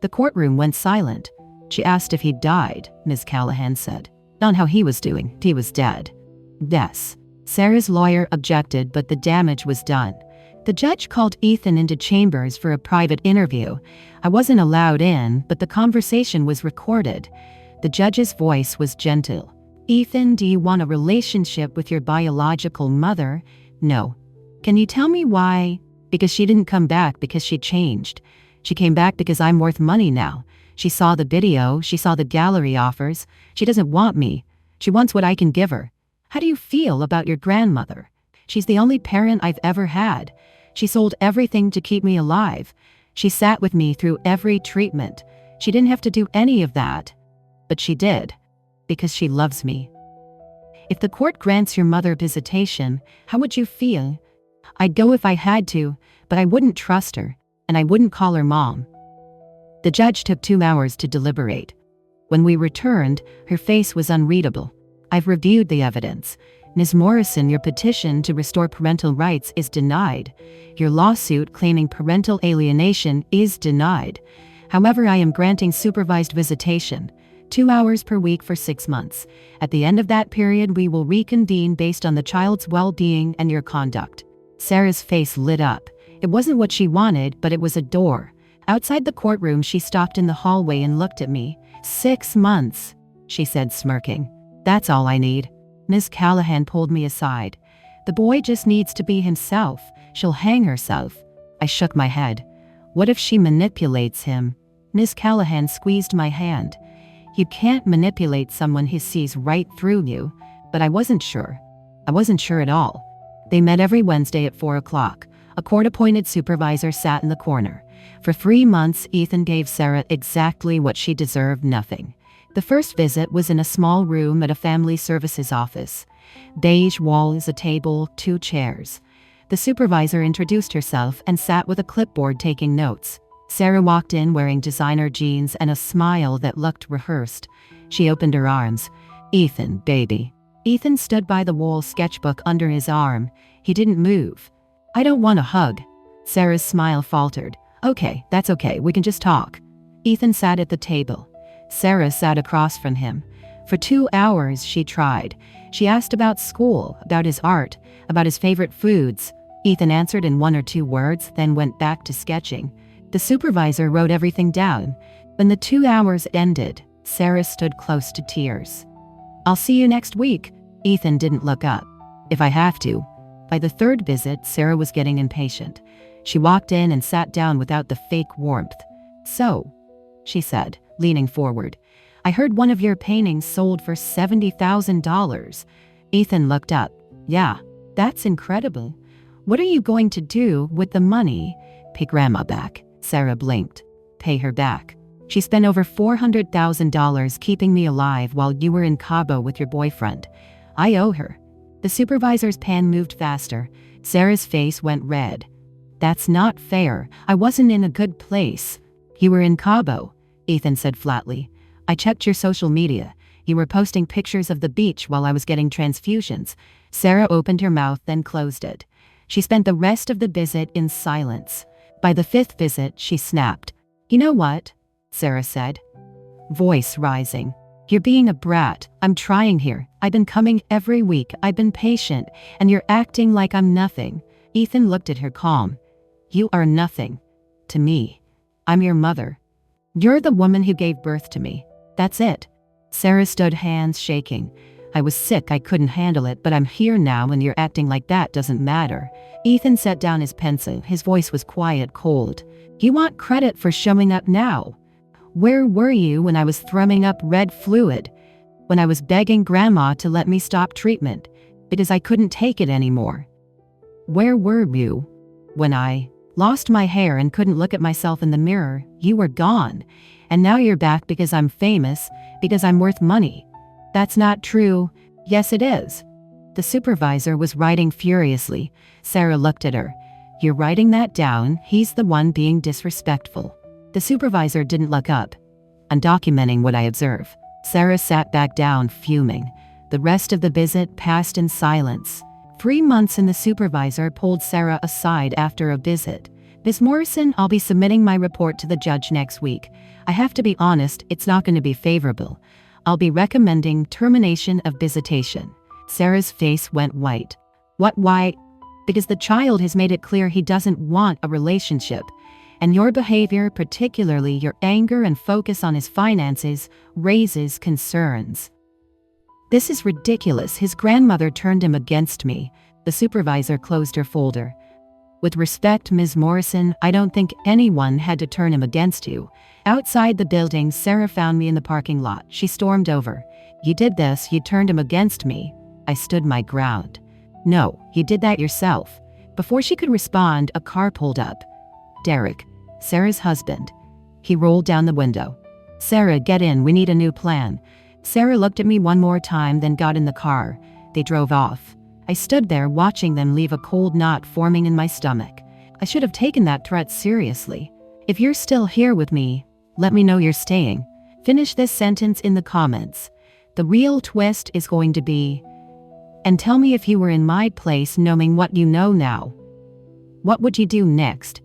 The courtroom went silent. She asked if he'd died, Ms. Callahan said. Not how he was doing. He was dead. Yes. Sarah's lawyer objected, but the damage was done. The judge called Ethan into chambers for a private interview. I wasn't allowed in, but the conversation was recorded. The judge's voice was gentle. Ethan, do you want a relationship with your biological mother? No. Can you tell me why? Because she didn't come back because she changed. She came back because I'm worth money now. She saw the video, she saw the gallery offers. She doesn't want me. She wants what I can give her. How do you feel about your grandmother? She's the only parent I've ever had. She sold everything to keep me alive. She sat with me through every treatment. She didn't have to do any of that. But she did. Because she loves me. If the court grants your mother visitation, how would you feel? I'd go if I had to, but I wouldn't trust her, and I wouldn't call her mom. The judge took 2 hours to deliberate. When we returned, her face was unreadable. I've reviewed the evidence. Ms. Morrison, your petition to restore parental rights is denied. Your lawsuit claiming parental alienation is denied. However, I am granting supervised visitation, 2 hours per week for 6 months. At the end of that period, we will reconvene based on the child's well-being and your conduct. Sarah's face lit up. It wasn't what she wanted, but it was a door. Outside the courtroom, she stopped in the hallway and looked at me. 6 months, she said, smirking. That's all I need. Ms. Callahan pulled me aside. The boy just needs to be himself. She'll hang herself. I shook my head. What if she manipulates him? Ms. Callahan squeezed my hand. You can't manipulate someone who sees right through you. But I wasn't sure. I wasn't sure at all. They met every Wednesday at 4 o'clock. A court-appointed supervisor sat in the corner. For 3 months, Ethan gave Sarah exactly what she deserved, nothing. The first visit was in a small room at a family services office. Beige walls, a table, 2 chairs. The supervisor introduced herself and sat with a clipboard taking notes. Sarah walked in wearing designer jeans and a smile that looked rehearsed. She opened her arms. Ethan, baby. Ethan stood by the wall, sketchbook under his arm. He didn't move. I don't want a hug. Sarah's smile faltered. Okay, that's okay. We can just talk. Ethan sat at the table. Sarah sat across from him. For 2 hours, she tried. She asked about school, about his art, about his favorite foods. Ethan answered in 1 or 2 words, then went back to sketching. The supervisor wrote everything down. When the 2 hours ended, Sarah stood close to tears. I'll see you next week. Ethan didn't look up. If I have to. By the 3rd visit, Sarah was getting impatient. She walked in and sat down without the fake warmth. So, she said, leaning forward, I heard one of your paintings sold for $70,000. Ethan looked up. Yeah, that's incredible. What are you going to do with the money? Pay Grandma back. Sarah blinked. Pay her back. She spent over $400,000 keeping me alive while you were in Cabo with your boyfriend. I owe her. The supervisor's pen moved faster. Sarah's face went red. That's not fair. I wasn't in a good place. You were in Cabo, Ethan said flatly. I checked your social media. You were posting pictures of the beach while I was getting transfusions. Sarah opened her mouth, then closed it. She spent the rest of the visit in silence. By the 5th visit, she snapped. You know what? Sarah said, voice rising. You're being a brat. I'm trying here. I've been coming every week. I've been patient, and you're acting like I'm nothing. Ethan looked at her calm. You are nothing. To me. I'm your mother. You're the woman who gave birth to me. That's it. Sarah stood, hands shaking. I was sick, I couldn't handle it, but I'm here now and you're acting like that doesn't matter. Ethan set down his pencil, his voice was quiet, cold. You want credit for showing up now? Where were you when I was throwing up red fluid? When I was begging Grandma to let me stop treatment, because I couldn't take it anymore? Where were you when I lost my hair and couldn't look at myself in the mirror? You were gone. And now you're back because I'm famous, because I'm worth money. That's not true. Yes, it is. The supervisor was writing furiously. Sarah looked at her. You're writing that down. He's the one being disrespectful. The supervisor didn't look up. I'm documenting what I observe. Sarah sat back down, fuming. The rest of the visit passed in silence. 3 months and the supervisor pulled Sarah aside after a visit. Miss Morrison, I'll be submitting my report to the judge next week. I have to be honest, it's not going to be favorable. I'll be recommending termination of visitation. Sarah's face went white. What, why? Because the child has made it clear he doesn't want a relationship. And your behavior, particularly your anger and focus on his finances, raises concerns. This is ridiculous. His grandmother turned him against me. The supervisor closed her folder. With respect, Ms. Morrison, I don't think anyone had to turn him against you. Outside the building, Sarah found me in the parking lot. She stormed over. You did this, you turned him against me. I stood my ground. No, you did that yourself. Before she could respond, a car pulled up. Derek, Sarah's husband. He rolled down the window. Sarah, get in, we need a new plan. Sarah looked at me one more time, then got in the car. They drove off. I stood there watching them leave, a cold knot forming in my stomach. I should have taken that threat seriously. If you're still here with me, let me know you're staying. Finish this sentence in the comments. The real twist is going to be, and tell me if you were in my place knowing what you know now. What would you do next?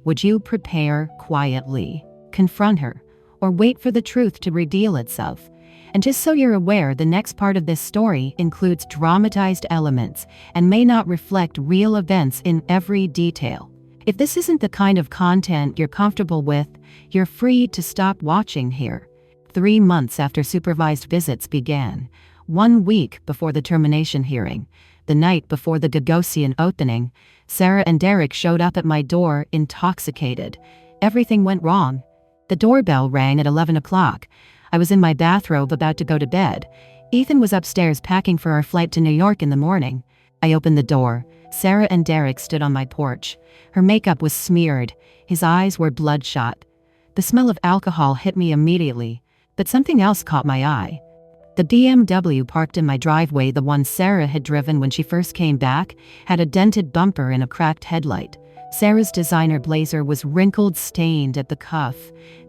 Would you prepare quietly, confront her, or wait for the truth to reveal itself? And just so you're aware, the next part of this story includes dramatized elements and may not reflect real events in every detail. If this isn't the kind of content you're comfortable with, you're free to stop watching here. 3 months after supervised visits began, 1 week before the termination hearing, the night before the Gagosian opening, Sarah and Derek showed up at my door intoxicated. Everything went wrong. The doorbell rang at 11 o'clock. I was in my bathrobe about to go to bed. Ethan was upstairs packing for our flight to New York in the morning. I opened the door. Sarah and Derek stood on my porch. Her makeup was smeared. His eyes were bloodshot. The smell of alcohol hit me immediately, but something else caught my eye. The BMW parked in my driveway, the one Sarah had driven when she first came back, had a dented bumper and a cracked headlight. Sarah's designer blazer was wrinkled, stained at the cuff.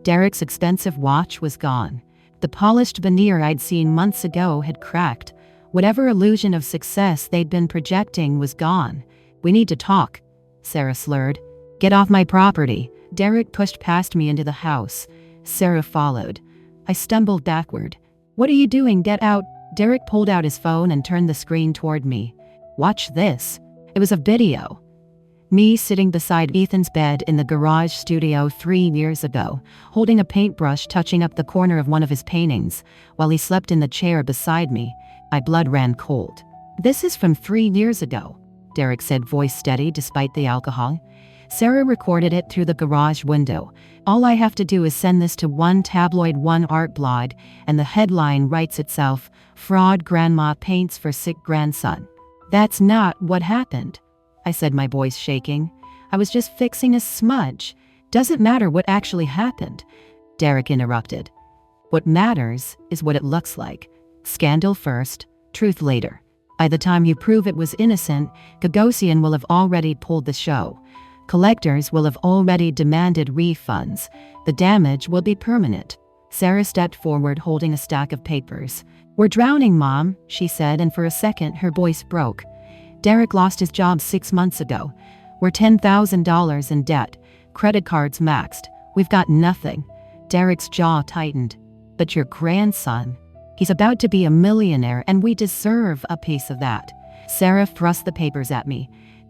Derek's expensive watch was gone. The polished veneer I'd seen months ago had cracked. Whatever illusion of success they'd been projecting was gone. We need to talk, Sarah slurred. Get off my property. Derek pushed past me into the house. Sarah followed. I stumbled backward. What are you doing? Get out. Derek pulled out his phone and turned the screen toward me. Watch this. It was a video. Me sitting beside Ethan's bed in the garage studio 3 years ago, holding a paintbrush touching up the corner of one of his paintings, while he slept in the chair beside me. My blood ran cold. This is from 3 years ago, Derek said, voice steady despite the alcohol. Sarah recorded it through the garage window. All I have to do is send this to one tabloid, one art blog, and the headline writes itself, Fraud Grandma Paints for Sick Grandson. That's not what happened, I said, my voice shaking. I was just fixing a smudge. Doesn't matter what actually happened, Derek interrupted. What matters is what it looks like. Scandal first, truth later. By the time you prove it was innocent, Gagosian will have already pulled the show. Collectors will have already demanded refunds. The damage will be permanent. Sarah stepped forward holding a stack of papers. We're drowning, Mom, she said, and for a second her voice broke. Derek lost his job 6 months ago. We're $10,000 in debt. Credit cards maxed. We've got nothing. Derek's jaw tightened. But your grandson, He's about to be a millionaire and we deserve a piece of that. Sarah thrust the papers at me.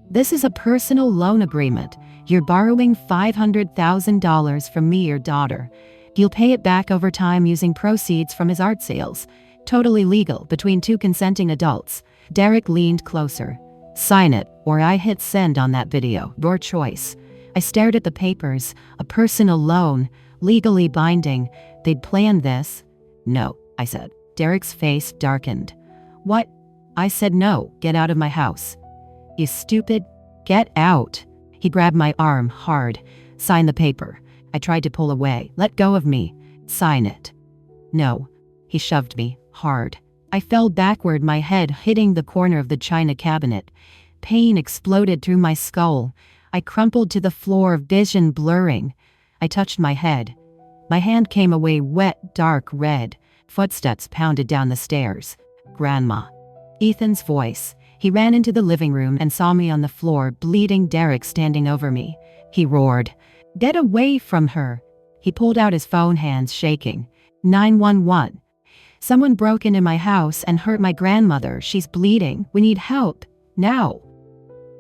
This is a personal loan agreement. You're borrowing $500,000 from me, your daughter. You'll pay it back over time using proceeds from his art sales. Totally legal between two consenting adults. Derek leaned closer. Sign it, or I hit send on that video. Your choice. I stared at the papers. A personal loan. Legally binding. They'd planned this. No, I said. Derek's face darkened. What? I said no. Get out of my house. You stupid. Get out. He grabbed my arm hard. Sign the paper. I tried to pull away. Let go of me. Sign it. No. He shoved me hard. I fell backward, my head hitting the corner of the china cabinet. Pain exploded through my skull. I crumpled to the floor, vision blurring. I touched my head. My hand came away wet, dark red. Footsteps pounded down the stairs. Grandma. Ethan's voice. He ran into the living room and saw me on the floor, bleeding, Derek standing over me. He roared. Get away from her. He pulled out his phone, hands shaking. 911. Someone broke into my house and hurt my grandmother. She's bleeding. We need help. Now.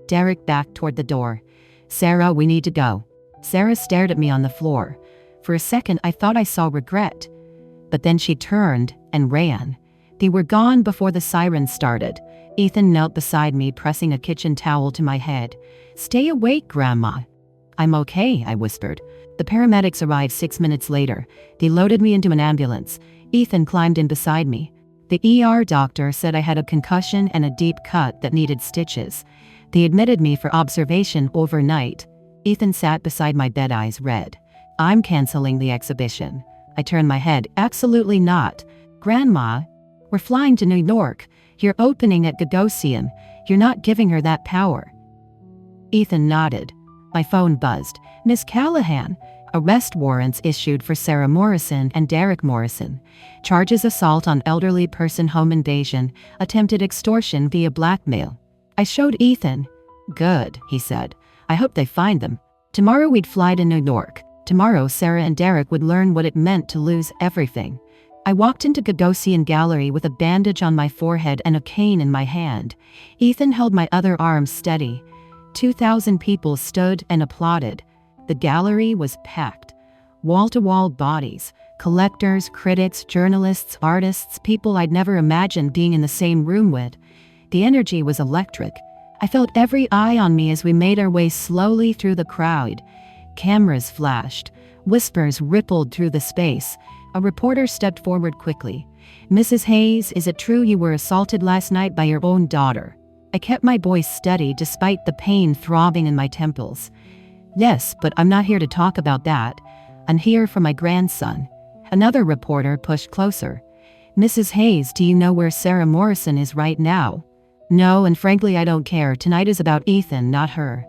Derek backed toward the door. Sarah, we need to go. Sarah stared at me on the floor. For a second, I thought I saw regret. But then she turned and ran. They were gone before the sirens started. Ethan knelt beside me, pressing a kitchen towel to my head. Stay awake, Grandma. I'm okay, I whispered. The paramedics arrived 6 minutes later. They loaded me into an ambulance. Ethan climbed in beside me. The ER doctor said I had a concussion and a deep cut that needed stitches. They admitted me for observation overnight. Ethan sat beside my bed, eyes red. I'm canceling the exhibition. I turned my head. Absolutely not. Grandma, we're flying to New York. You're opening at Gagosian. You're not giving her that power. Ethan nodded. My phone buzzed. Miss Callahan. Arrest warrants issued for Sarah Morrison and Derek Morrison. Charges assault on elderly person, home invasion, attempted extortion via blackmail. I showed Ethan. Good, he said. I hope they find them. Tomorrow we'd fly to New York. Tomorrow Sarah and Derek would learn what it meant to lose everything. I walked into Gagosian Gallery with a bandage on my forehead and a cane in my hand. Ethan held my other arm steady. 2,000 people stood and applauded. The gallery was packed. Wall-to-wall bodies. Collectors, critics, journalists, artists, people I'd never imagined being in the same room with. The energy was electric. I felt every eye on me as we made our way slowly through the crowd. Cameras flashed. Whispers rippled through the space. A reporter stepped forward quickly. Mrs. Hayes, is it true you were assaulted last night by your own daughter? I kept my voice steady despite the pain throbbing in my temples. Yes, but I'm not here to talk about that. I'm here for my grandson. Another reporter pushed closer. Mrs. Hayes, do you know where Sarah Morrison is right now? No, and frankly I don't care. Tonight is about Ethan, not her.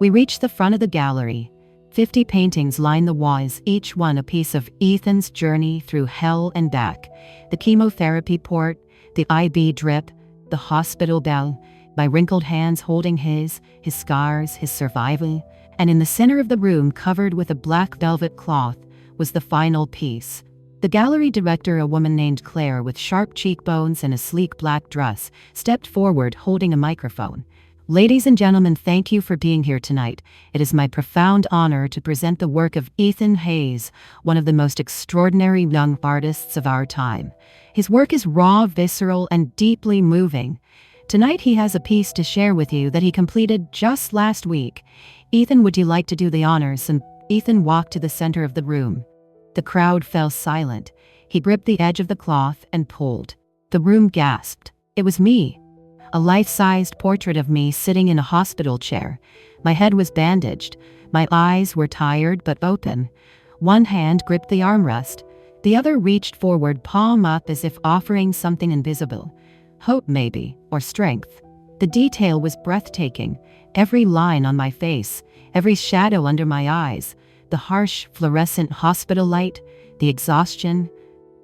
We reached the front of the gallery. 50 paintings line the walls, each one a piece of Ethan's journey through hell and back. The chemotherapy port, the IV drip, the hospital bell, my wrinkled hands holding his scars, his survival. And in the center of the room, covered with a black velvet cloth, was the final piece. The gallery director, a woman named Claire with sharp cheekbones and a sleek black dress, stepped forward holding a microphone. Ladies and gentlemen, thank you for being here tonight. It is my profound honor to present the work of Ethan Hayes, one of the most extraordinary young artists of our time. His work is raw, visceral, and deeply moving. Tonight he has a piece to share with you that he completed just last week. Ethan, would you like to do the honors? And Ethan walked to the center of the room. The crowd fell silent. He gripped the edge of the cloth and pulled. The room gasped. It was me. A life-sized portrait of me sitting in a hospital chair. My head was bandaged. My eyes were tired but open. One hand gripped the armrest. The other reached forward, palm up, as if offering something invisible. Hope maybe, or strength. The detail was breathtaking. Every line on my face, every shadow under my eyes, the harsh fluorescent hospital light, the exhaustion,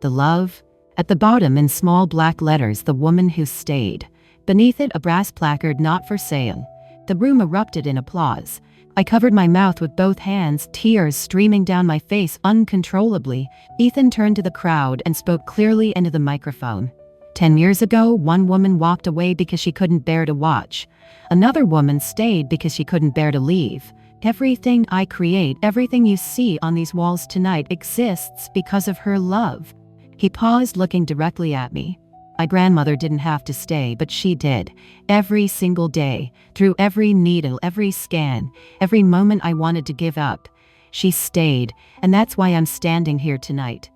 the love. At the bottom in small black letters, the woman who stayed. Beneath it, a brass placard, not for sale. The room erupted in applause. I covered my mouth with both hands, tears streaming down my face uncontrollably. Ethan turned to the crowd and spoke clearly into the microphone. 10 years ago, one woman walked away because she couldn't bear to watch. Another woman stayed because she couldn't bear to leave. Everything I create, everything you see on these walls tonight exists because of her love. He paused, looking directly at me. My grandmother didn't have to stay, but she did. Every single day, through every needle, every scan, every moment I wanted to give up. She stayed, and that's why I'm standing here tonight.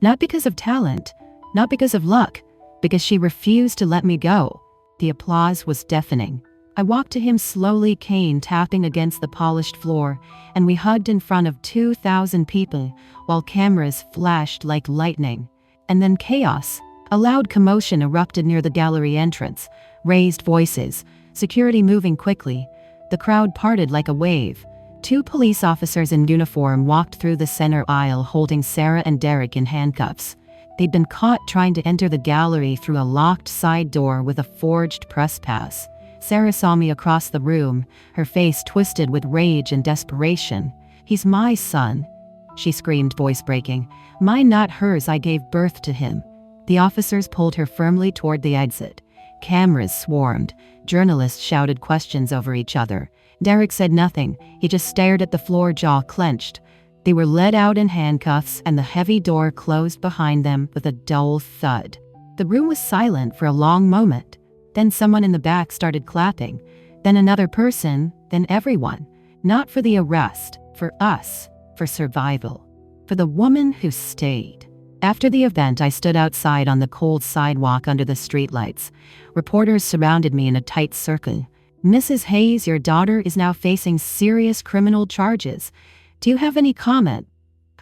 Not because of talent, not because of luck, because she refused to let me go. The applause was deafening. I walked to him slowly, cane tapping against the polished floor, and we hugged in front of 2,000 people while cameras flashed like lightning. And then chaos. A loud commotion erupted near the gallery entrance. Raised voices, security moving quickly. The crowd parted like a wave. 2 police officers in uniform walked through the center aisle holding Sarah and Derek in handcuffs. They'd been caught trying to enter the gallery through a locked side door with a forged press pass. Sarah saw me across the room, her face twisted with rage and desperation. "He's my son," she screamed, voice breaking. "Mine, not hers. I gave birth to him." The officers pulled her firmly toward the exit. Cameras swarmed. Journalists shouted questions over each other. Derek said nothing. He just stared at the floor, jaw clenched. They were led out in handcuffs, and the heavy door closed behind them with a dull thud. The room was silent for a long moment. Then someone in the back started clapping. Then another person, then everyone. Not for the arrest, for us, for survival. For the woman who stayed. After the event, I stood outside on the cold sidewalk under the streetlights. Reporters surrounded me in a tight circle. "Mrs. Hayes, your daughter is now facing serious criminal charges. Do you have any comment?"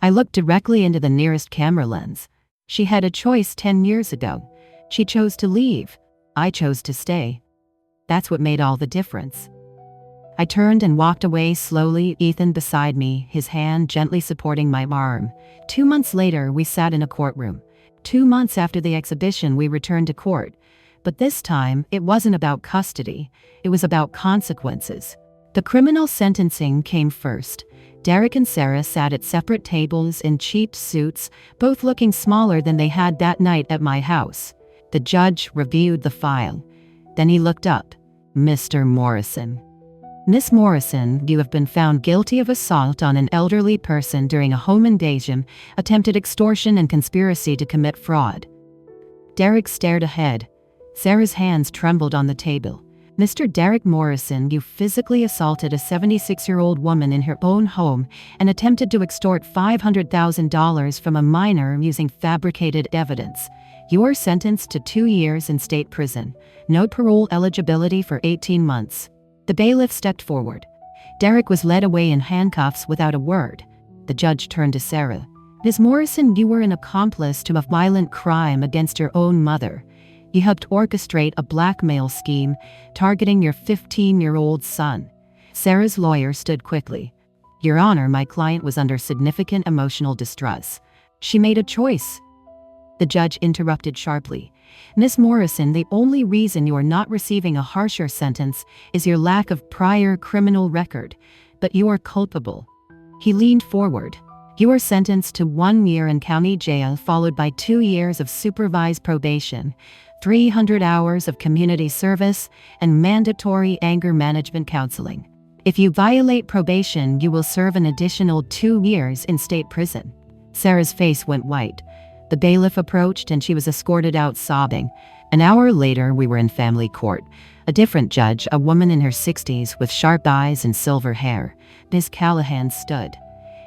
I looked directly into the nearest camera lens. She had a choice 10 years ago. She chose to leave. I chose to stay. That's what made all the difference. I turned and walked away slowly, Ethan beside me, his hand gently supporting my arm. 2 months later, we sat in a courtroom. 2 months after the exhibition, we returned to court. But this time, it wasn't about custody. It was about consequences. The criminal sentencing came first. Derek and Sarah sat at separate tables in cheap suits, both looking smaller than they had that night at my house. The judge reviewed the file. Then he looked up. "Mr. Morrison. Miss Morrison, you have been found guilty of assault on an elderly person during a home invasion, attempted extortion, and conspiracy to commit fraud." Derek stared ahead. Sarah's hands trembled on the table. "Mr. Derek Morrison, you physically assaulted a 76-year-old woman in her own home and attempted to extort $500,000 from a minor using fabricated evidence. You are sentenced to 2 years in state prison. No parole eligibility for 18 months. The bailiff stepped forward. Derek was led away in handcuffs without a word. The judge turned to Sarah. "Ms. Morrison, you were an accomplice to a violent crime against your own mother. You helped orchestrate a blackmail scheme targeting your 15-year-old son." Sarah's lawyer stood quickly. "Your Honor, my client was under significant emotional distress. She made a choice." The judge interrupted sharply. "Miss Morrison, the only reason you are not receiving a harsher sentence is your lack of prior criminal record, but you are culpable." He leaned forward. "You are sentenced to 1 year in county jail, followed by 2 years of supervised probation, 300 hours of community service, and mandatory anger management counseling. If you violate probation, you will serve an additional 2 years in state prison." Sarah's face went white. The bailiff approached and she was escorted out sobbing. An hour later, we were in family court. A different judge, a woman in her 60s with sharp eyes and silver hair. Ms. Callahan stood.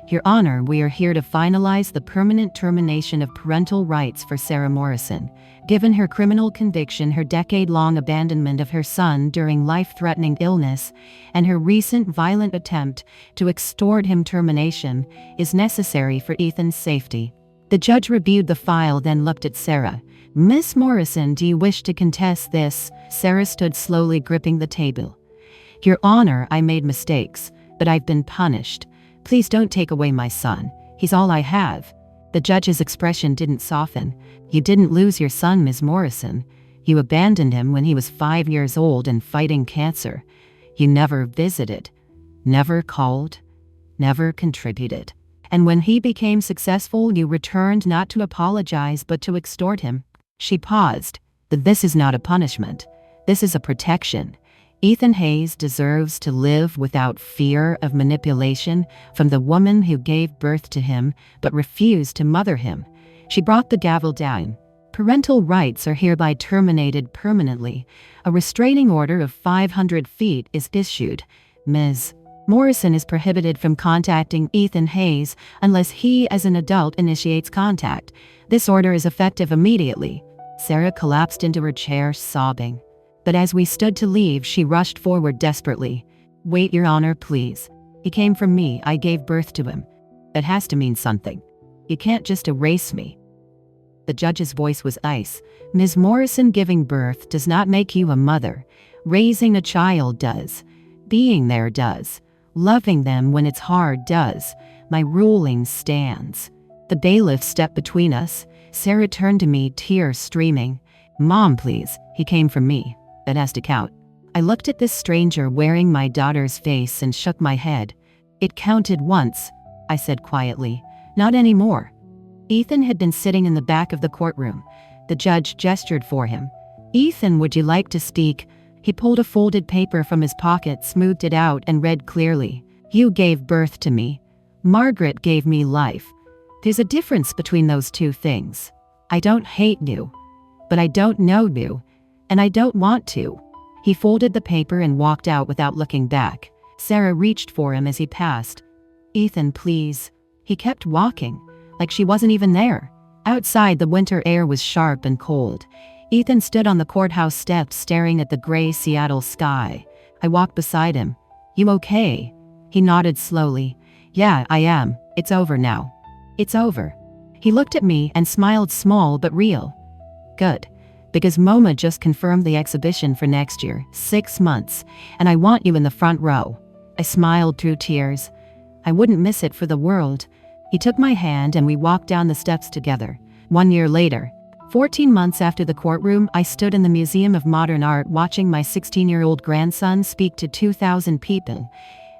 "Your Honor, we are here to finalize the permanent termination of parental rights for Sarah Morrison. Given her criminal conviction, her decade-long abandonment of her son during life-threatening illness, and her recent violent attempt to extort him, termination is necessary for Ethan's safety." The judge reviewed the file, then looked at Sarah. "Miss Morrison, do you wish to contest this?" Sarah stood slowly, gripping the table. "Your Honor, I made mistakes, but I've been punished. Please don't take away my son. He's all I have." The judge's expression didn't soften. "You didn't lose your son, Ms. Morrison. You abandoned him when he was 5 years old and fighting cancer. You never visited." never called, never contributed. And when he became successful, you returned not to apologize but to extort him. She paused. This is not a punishment. This is a protection. Ethan Hayes deserves to live without fear of manipulation from the woman who gave birth to him but refused to mother him. She brought the gavel down. Parental rights are hereby terminated permanently. A restraining order of 500 feet is issued. Ms. Morrison is prohibited from contacting Ethan Hayes unless he, as an adult, initiates contact. This order is effective immediately. Sarah collapsed into her chair, sobbing. But as we stood to leave, she rushed forward desperately. Wait, Your Honor, please. He came from me. I gave birth to him. That has to mean something. You can't just erase me. The judge's voice was ice. Ms. Morrison, giving birth does not make you a mother. Raising a child does. Being there does. Loving them when it's hard does. My ruling stands. The bailiff stepped between us. Sarah turned to me, tears streaming. Mom, please. He came from me. That has to count. I looked at this stranger wearing my daughter's face and shook my head. It counted once, I said quietly. Not anymore. Ethan had been sitting in the back of the courtroom. The judge gestured for him. Ethan, would you like to speak? He pulled a folded paper from his pocket, smoothed it out, and read clearly. You gave birth to me. Margaret gave me life. There's a difference between those two things. I don't hate you, but I don't know you, and I don't want to. He folded the paper and walked out without looking back. Sarah reached for him as he passed. Ethan, please. He kept walking, like she wasn't even there. Outside, the winter air was sharp and cold. Ethan stood on the courthouse steps staring at the gray Seattle sky. I walked beside him. You okay? He nodded slowly. Yeah, I am. It's over now. It's over. He looked at me and smiled, small but real. Good. Because MoMA just confirmed the exhibition for next year, 6 months, and I want you in the front row. I smiled through tears. I wouldn't miss it for the world. He took my hand and we walked down the steps together. 1 year later, 14 months after the courtroom, I stood in the Museum of Modern Art watching my 16-year-old grandson speak to 2,000 people,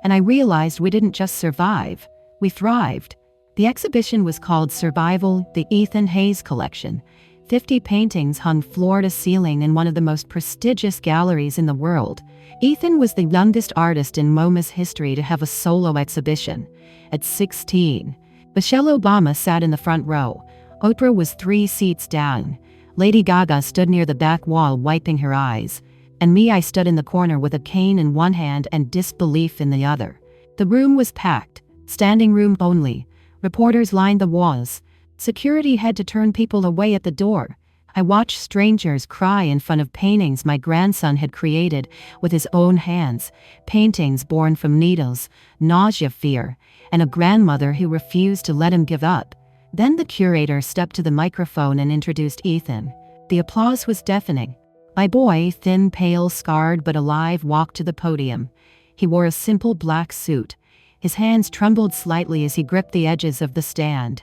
and I realized we didn't just survive, we thrived. The exhibition was called Survival, the Ethan Hayes Collection. 50 paintings hung floor to ceiling in one of the most prestigious galleries in the world. Ethan was the youngest artist in MoMA's history to have a solo exhibition. At 16, Michelle Obama sat in the front row. Oprah was 3 seats down. Lady Gaga stood near the back wall wiping her eyes. And me, I stood in the corner with a cane in one hand and disbelief in the other. The room was packed. Standing room only. Reporters lined the walls. Security had to turn people away at the door. I watched strangers cry in front of paintings my grandson had created with his own hands. Paintings born from needles, nausea, fear, and a grandmother who refused to let him give up. Then the curator stepped to the microphone and introduced Ethan. The applause was deafening. My boy, thin, pale, scarred but alive, walked to the podium. He wore a simple black suit. His hands trembled slightly as he gripped the edges of the stand.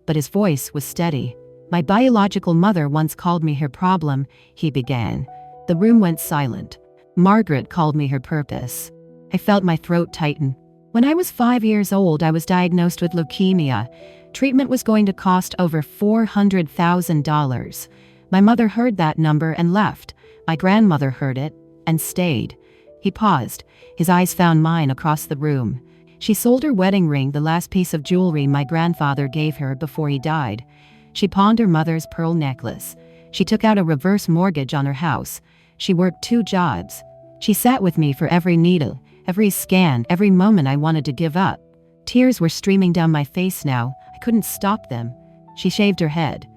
But his voice was steady. My biological mother once called me her problem, he began. The room went silent. Margaret called me her purpose. I felt my throat tighten. When I was 5 years old, I was diagnosed with leukemia. Treatment was going to cost over $400,000. My mother heard that number and left. My grandmother heard it and stayed. He paused. His eyes found mine across the room. She sold her wedding ring, the last piece of jewelry my grandfather gave her before he died. She pawned her mother's pearl necklace. She took out a reverse mortgage on her house. She worked 2 jobs. She sat with me for every needle, every scan, every moment I wanted to give up. Tears were streaming down my face now. I couldn't stop them. She shaved her head.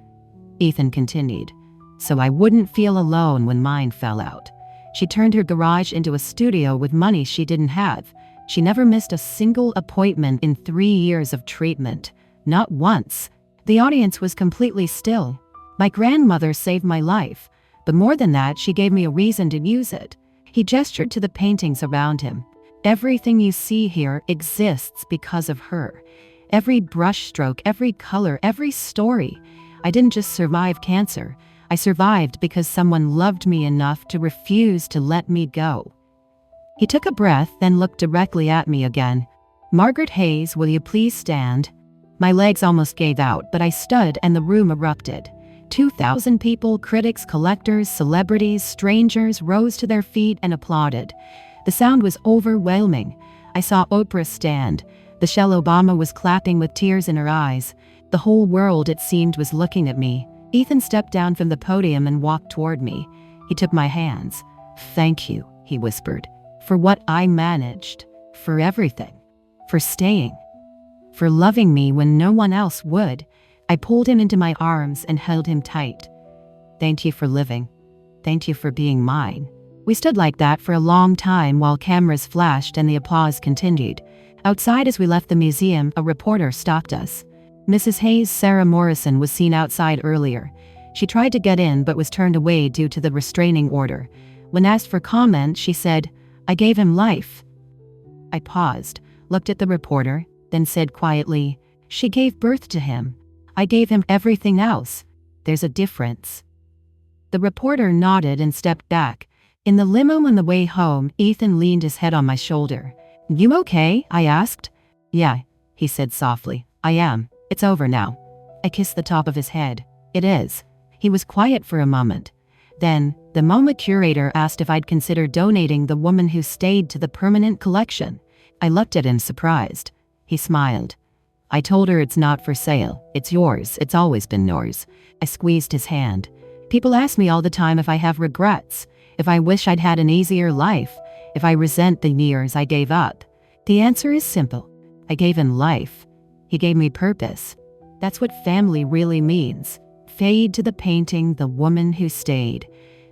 Ethan continued. So I wouldn't feel alone when mine fell out. She turned her garage into a studio with money she didn't have. She never missed a single appointment in 3 years of treatment. Not once. The audience was completely still. My grandmother saved my life. But more than that, she gave me a reason to use it. He gestured to the paintings around him. Everything you see here exists because of her. Every brushstroke, every color, every story. I didn't just survive cancer. I survived because someone loved me enough to refuse to let me go. He took a breath, then looked directly at me again. "Margaret Hayes, will you please stand?" My legs almost gave out, but I stood and the room erupted. 2,000 people, critics, collectors, celebrities, strangers, rose to their feet and applauded. The sound was overwhelming. I saw Oprah stand. Michelle Obama was clapping with tears in her eyes. The whole world, it seemed, was looking at me. Ethan stepped down from the podium and walked toward me. He took my hands. "Thank you," he whispered, "for what I managed, for everything, for staying, for loving me when no one else would." I pulled him into my arms and held him tight. "Thank you for living. Thank you for being mine." We stood like that for a long time while cameras flashed and the applause continued. Outside, as we left the museum, a reporter stopped us. Mrs. Hayes, Sarah Morrison, was seen outside earlier. She tried to get in but was turned away due to the restraining order. When asked for comment, she said, "I gave him life." I paused, looked at the reporter, then said quietly, "She gave birth to him. I gave him everything else. There's a difference." The reporter nodded and stepped back. In the limo on the way home, Ethan leaned his head on my shoulder. "You okay?" I asked. "Yeah," he said softly. "I am. It's over now." I kissed the top of his head. "It is." He was quiet for a moment. Then, the MoMA curator asked if I'd consider donating The Woman Who Stayed to the permanent collection. I looked at him surprised. He smiled. "I told her it's not for sale. It's yours. It's always been yours." I squeezed his hand. "People ask me all the time if I have regrets, if I wish I'd had an easier life, if I resent the years I gave up. The answer is simple. I gave him life. He gave me purpose. That's what family really means." Fade to the painting, "The Woman Who Stayed."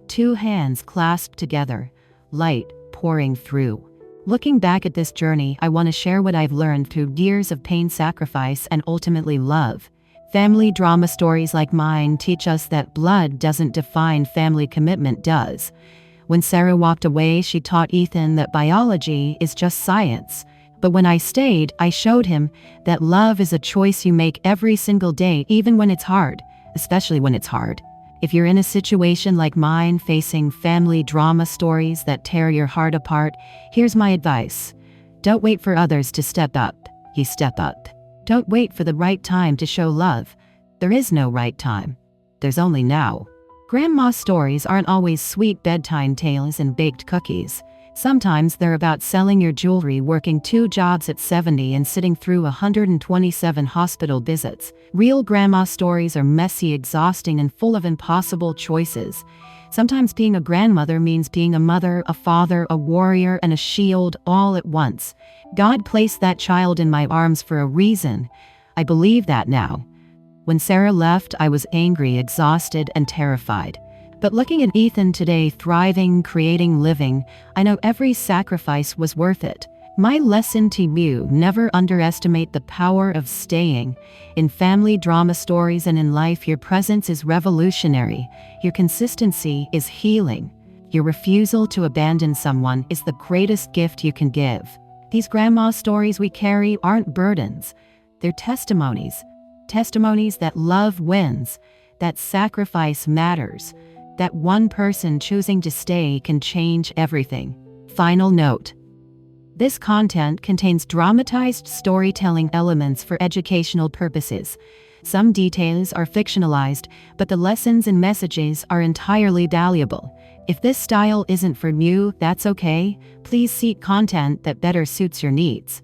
Two hands clasped together, light pouring through. Looking back at this journey, I want to share what I've learned through years of pain, sacrifice, and ultimately love. Family drama stories like mine teach us that blood doesn't define family, commitment does. When Sarah walked away, she taught Ethan that biology is just science. But when I stayed, I showed him that love is a choice you make every single day, even when it's hard, especially when it's hard. If you're in a situation like mine, facing family drama stories that tear your heart apart, here's my advice. Don't wait for others to step up. You step up. Don't wait for the right time to show love. There is no right time. There's only now. Grandma stories aren't always sweet bedtime tales and baked cookies. Sometimes they're about selling your jewelry, working 2 jobs at 70, and sitting through 127 hospital visits. Real grandma stories are messy, exhausting, and full of impossible choices. Sometimes being a grandmother means being a mother, a father, a warrior, and a shield all at once. God placed that child in my arms for a reason. I believe that now. When Sarah left, I was angry, exhausted, and terrified. But looking at Ethan today, thriving, creating, living, I know every sacrifice was worth it. My lesson to you: never underestimate the power of staying. In family drama stories and in life, your presence is revolutionary. Your consistency is healing. Your refusal to abandon someone is the greatest gift you can give. These grandma stories we carry aren't burdens. They're testimonies. Testimonies that love wins, that sacrifice matters, that one person choosing to stay can change everything. Final note. This content contains dramatized storytelling elements for educational purposes. Some details are fictionalized, but the lessons and messages are entirely valuable. If this style isn't for you, that's okay. Please seek content that better suits your needs.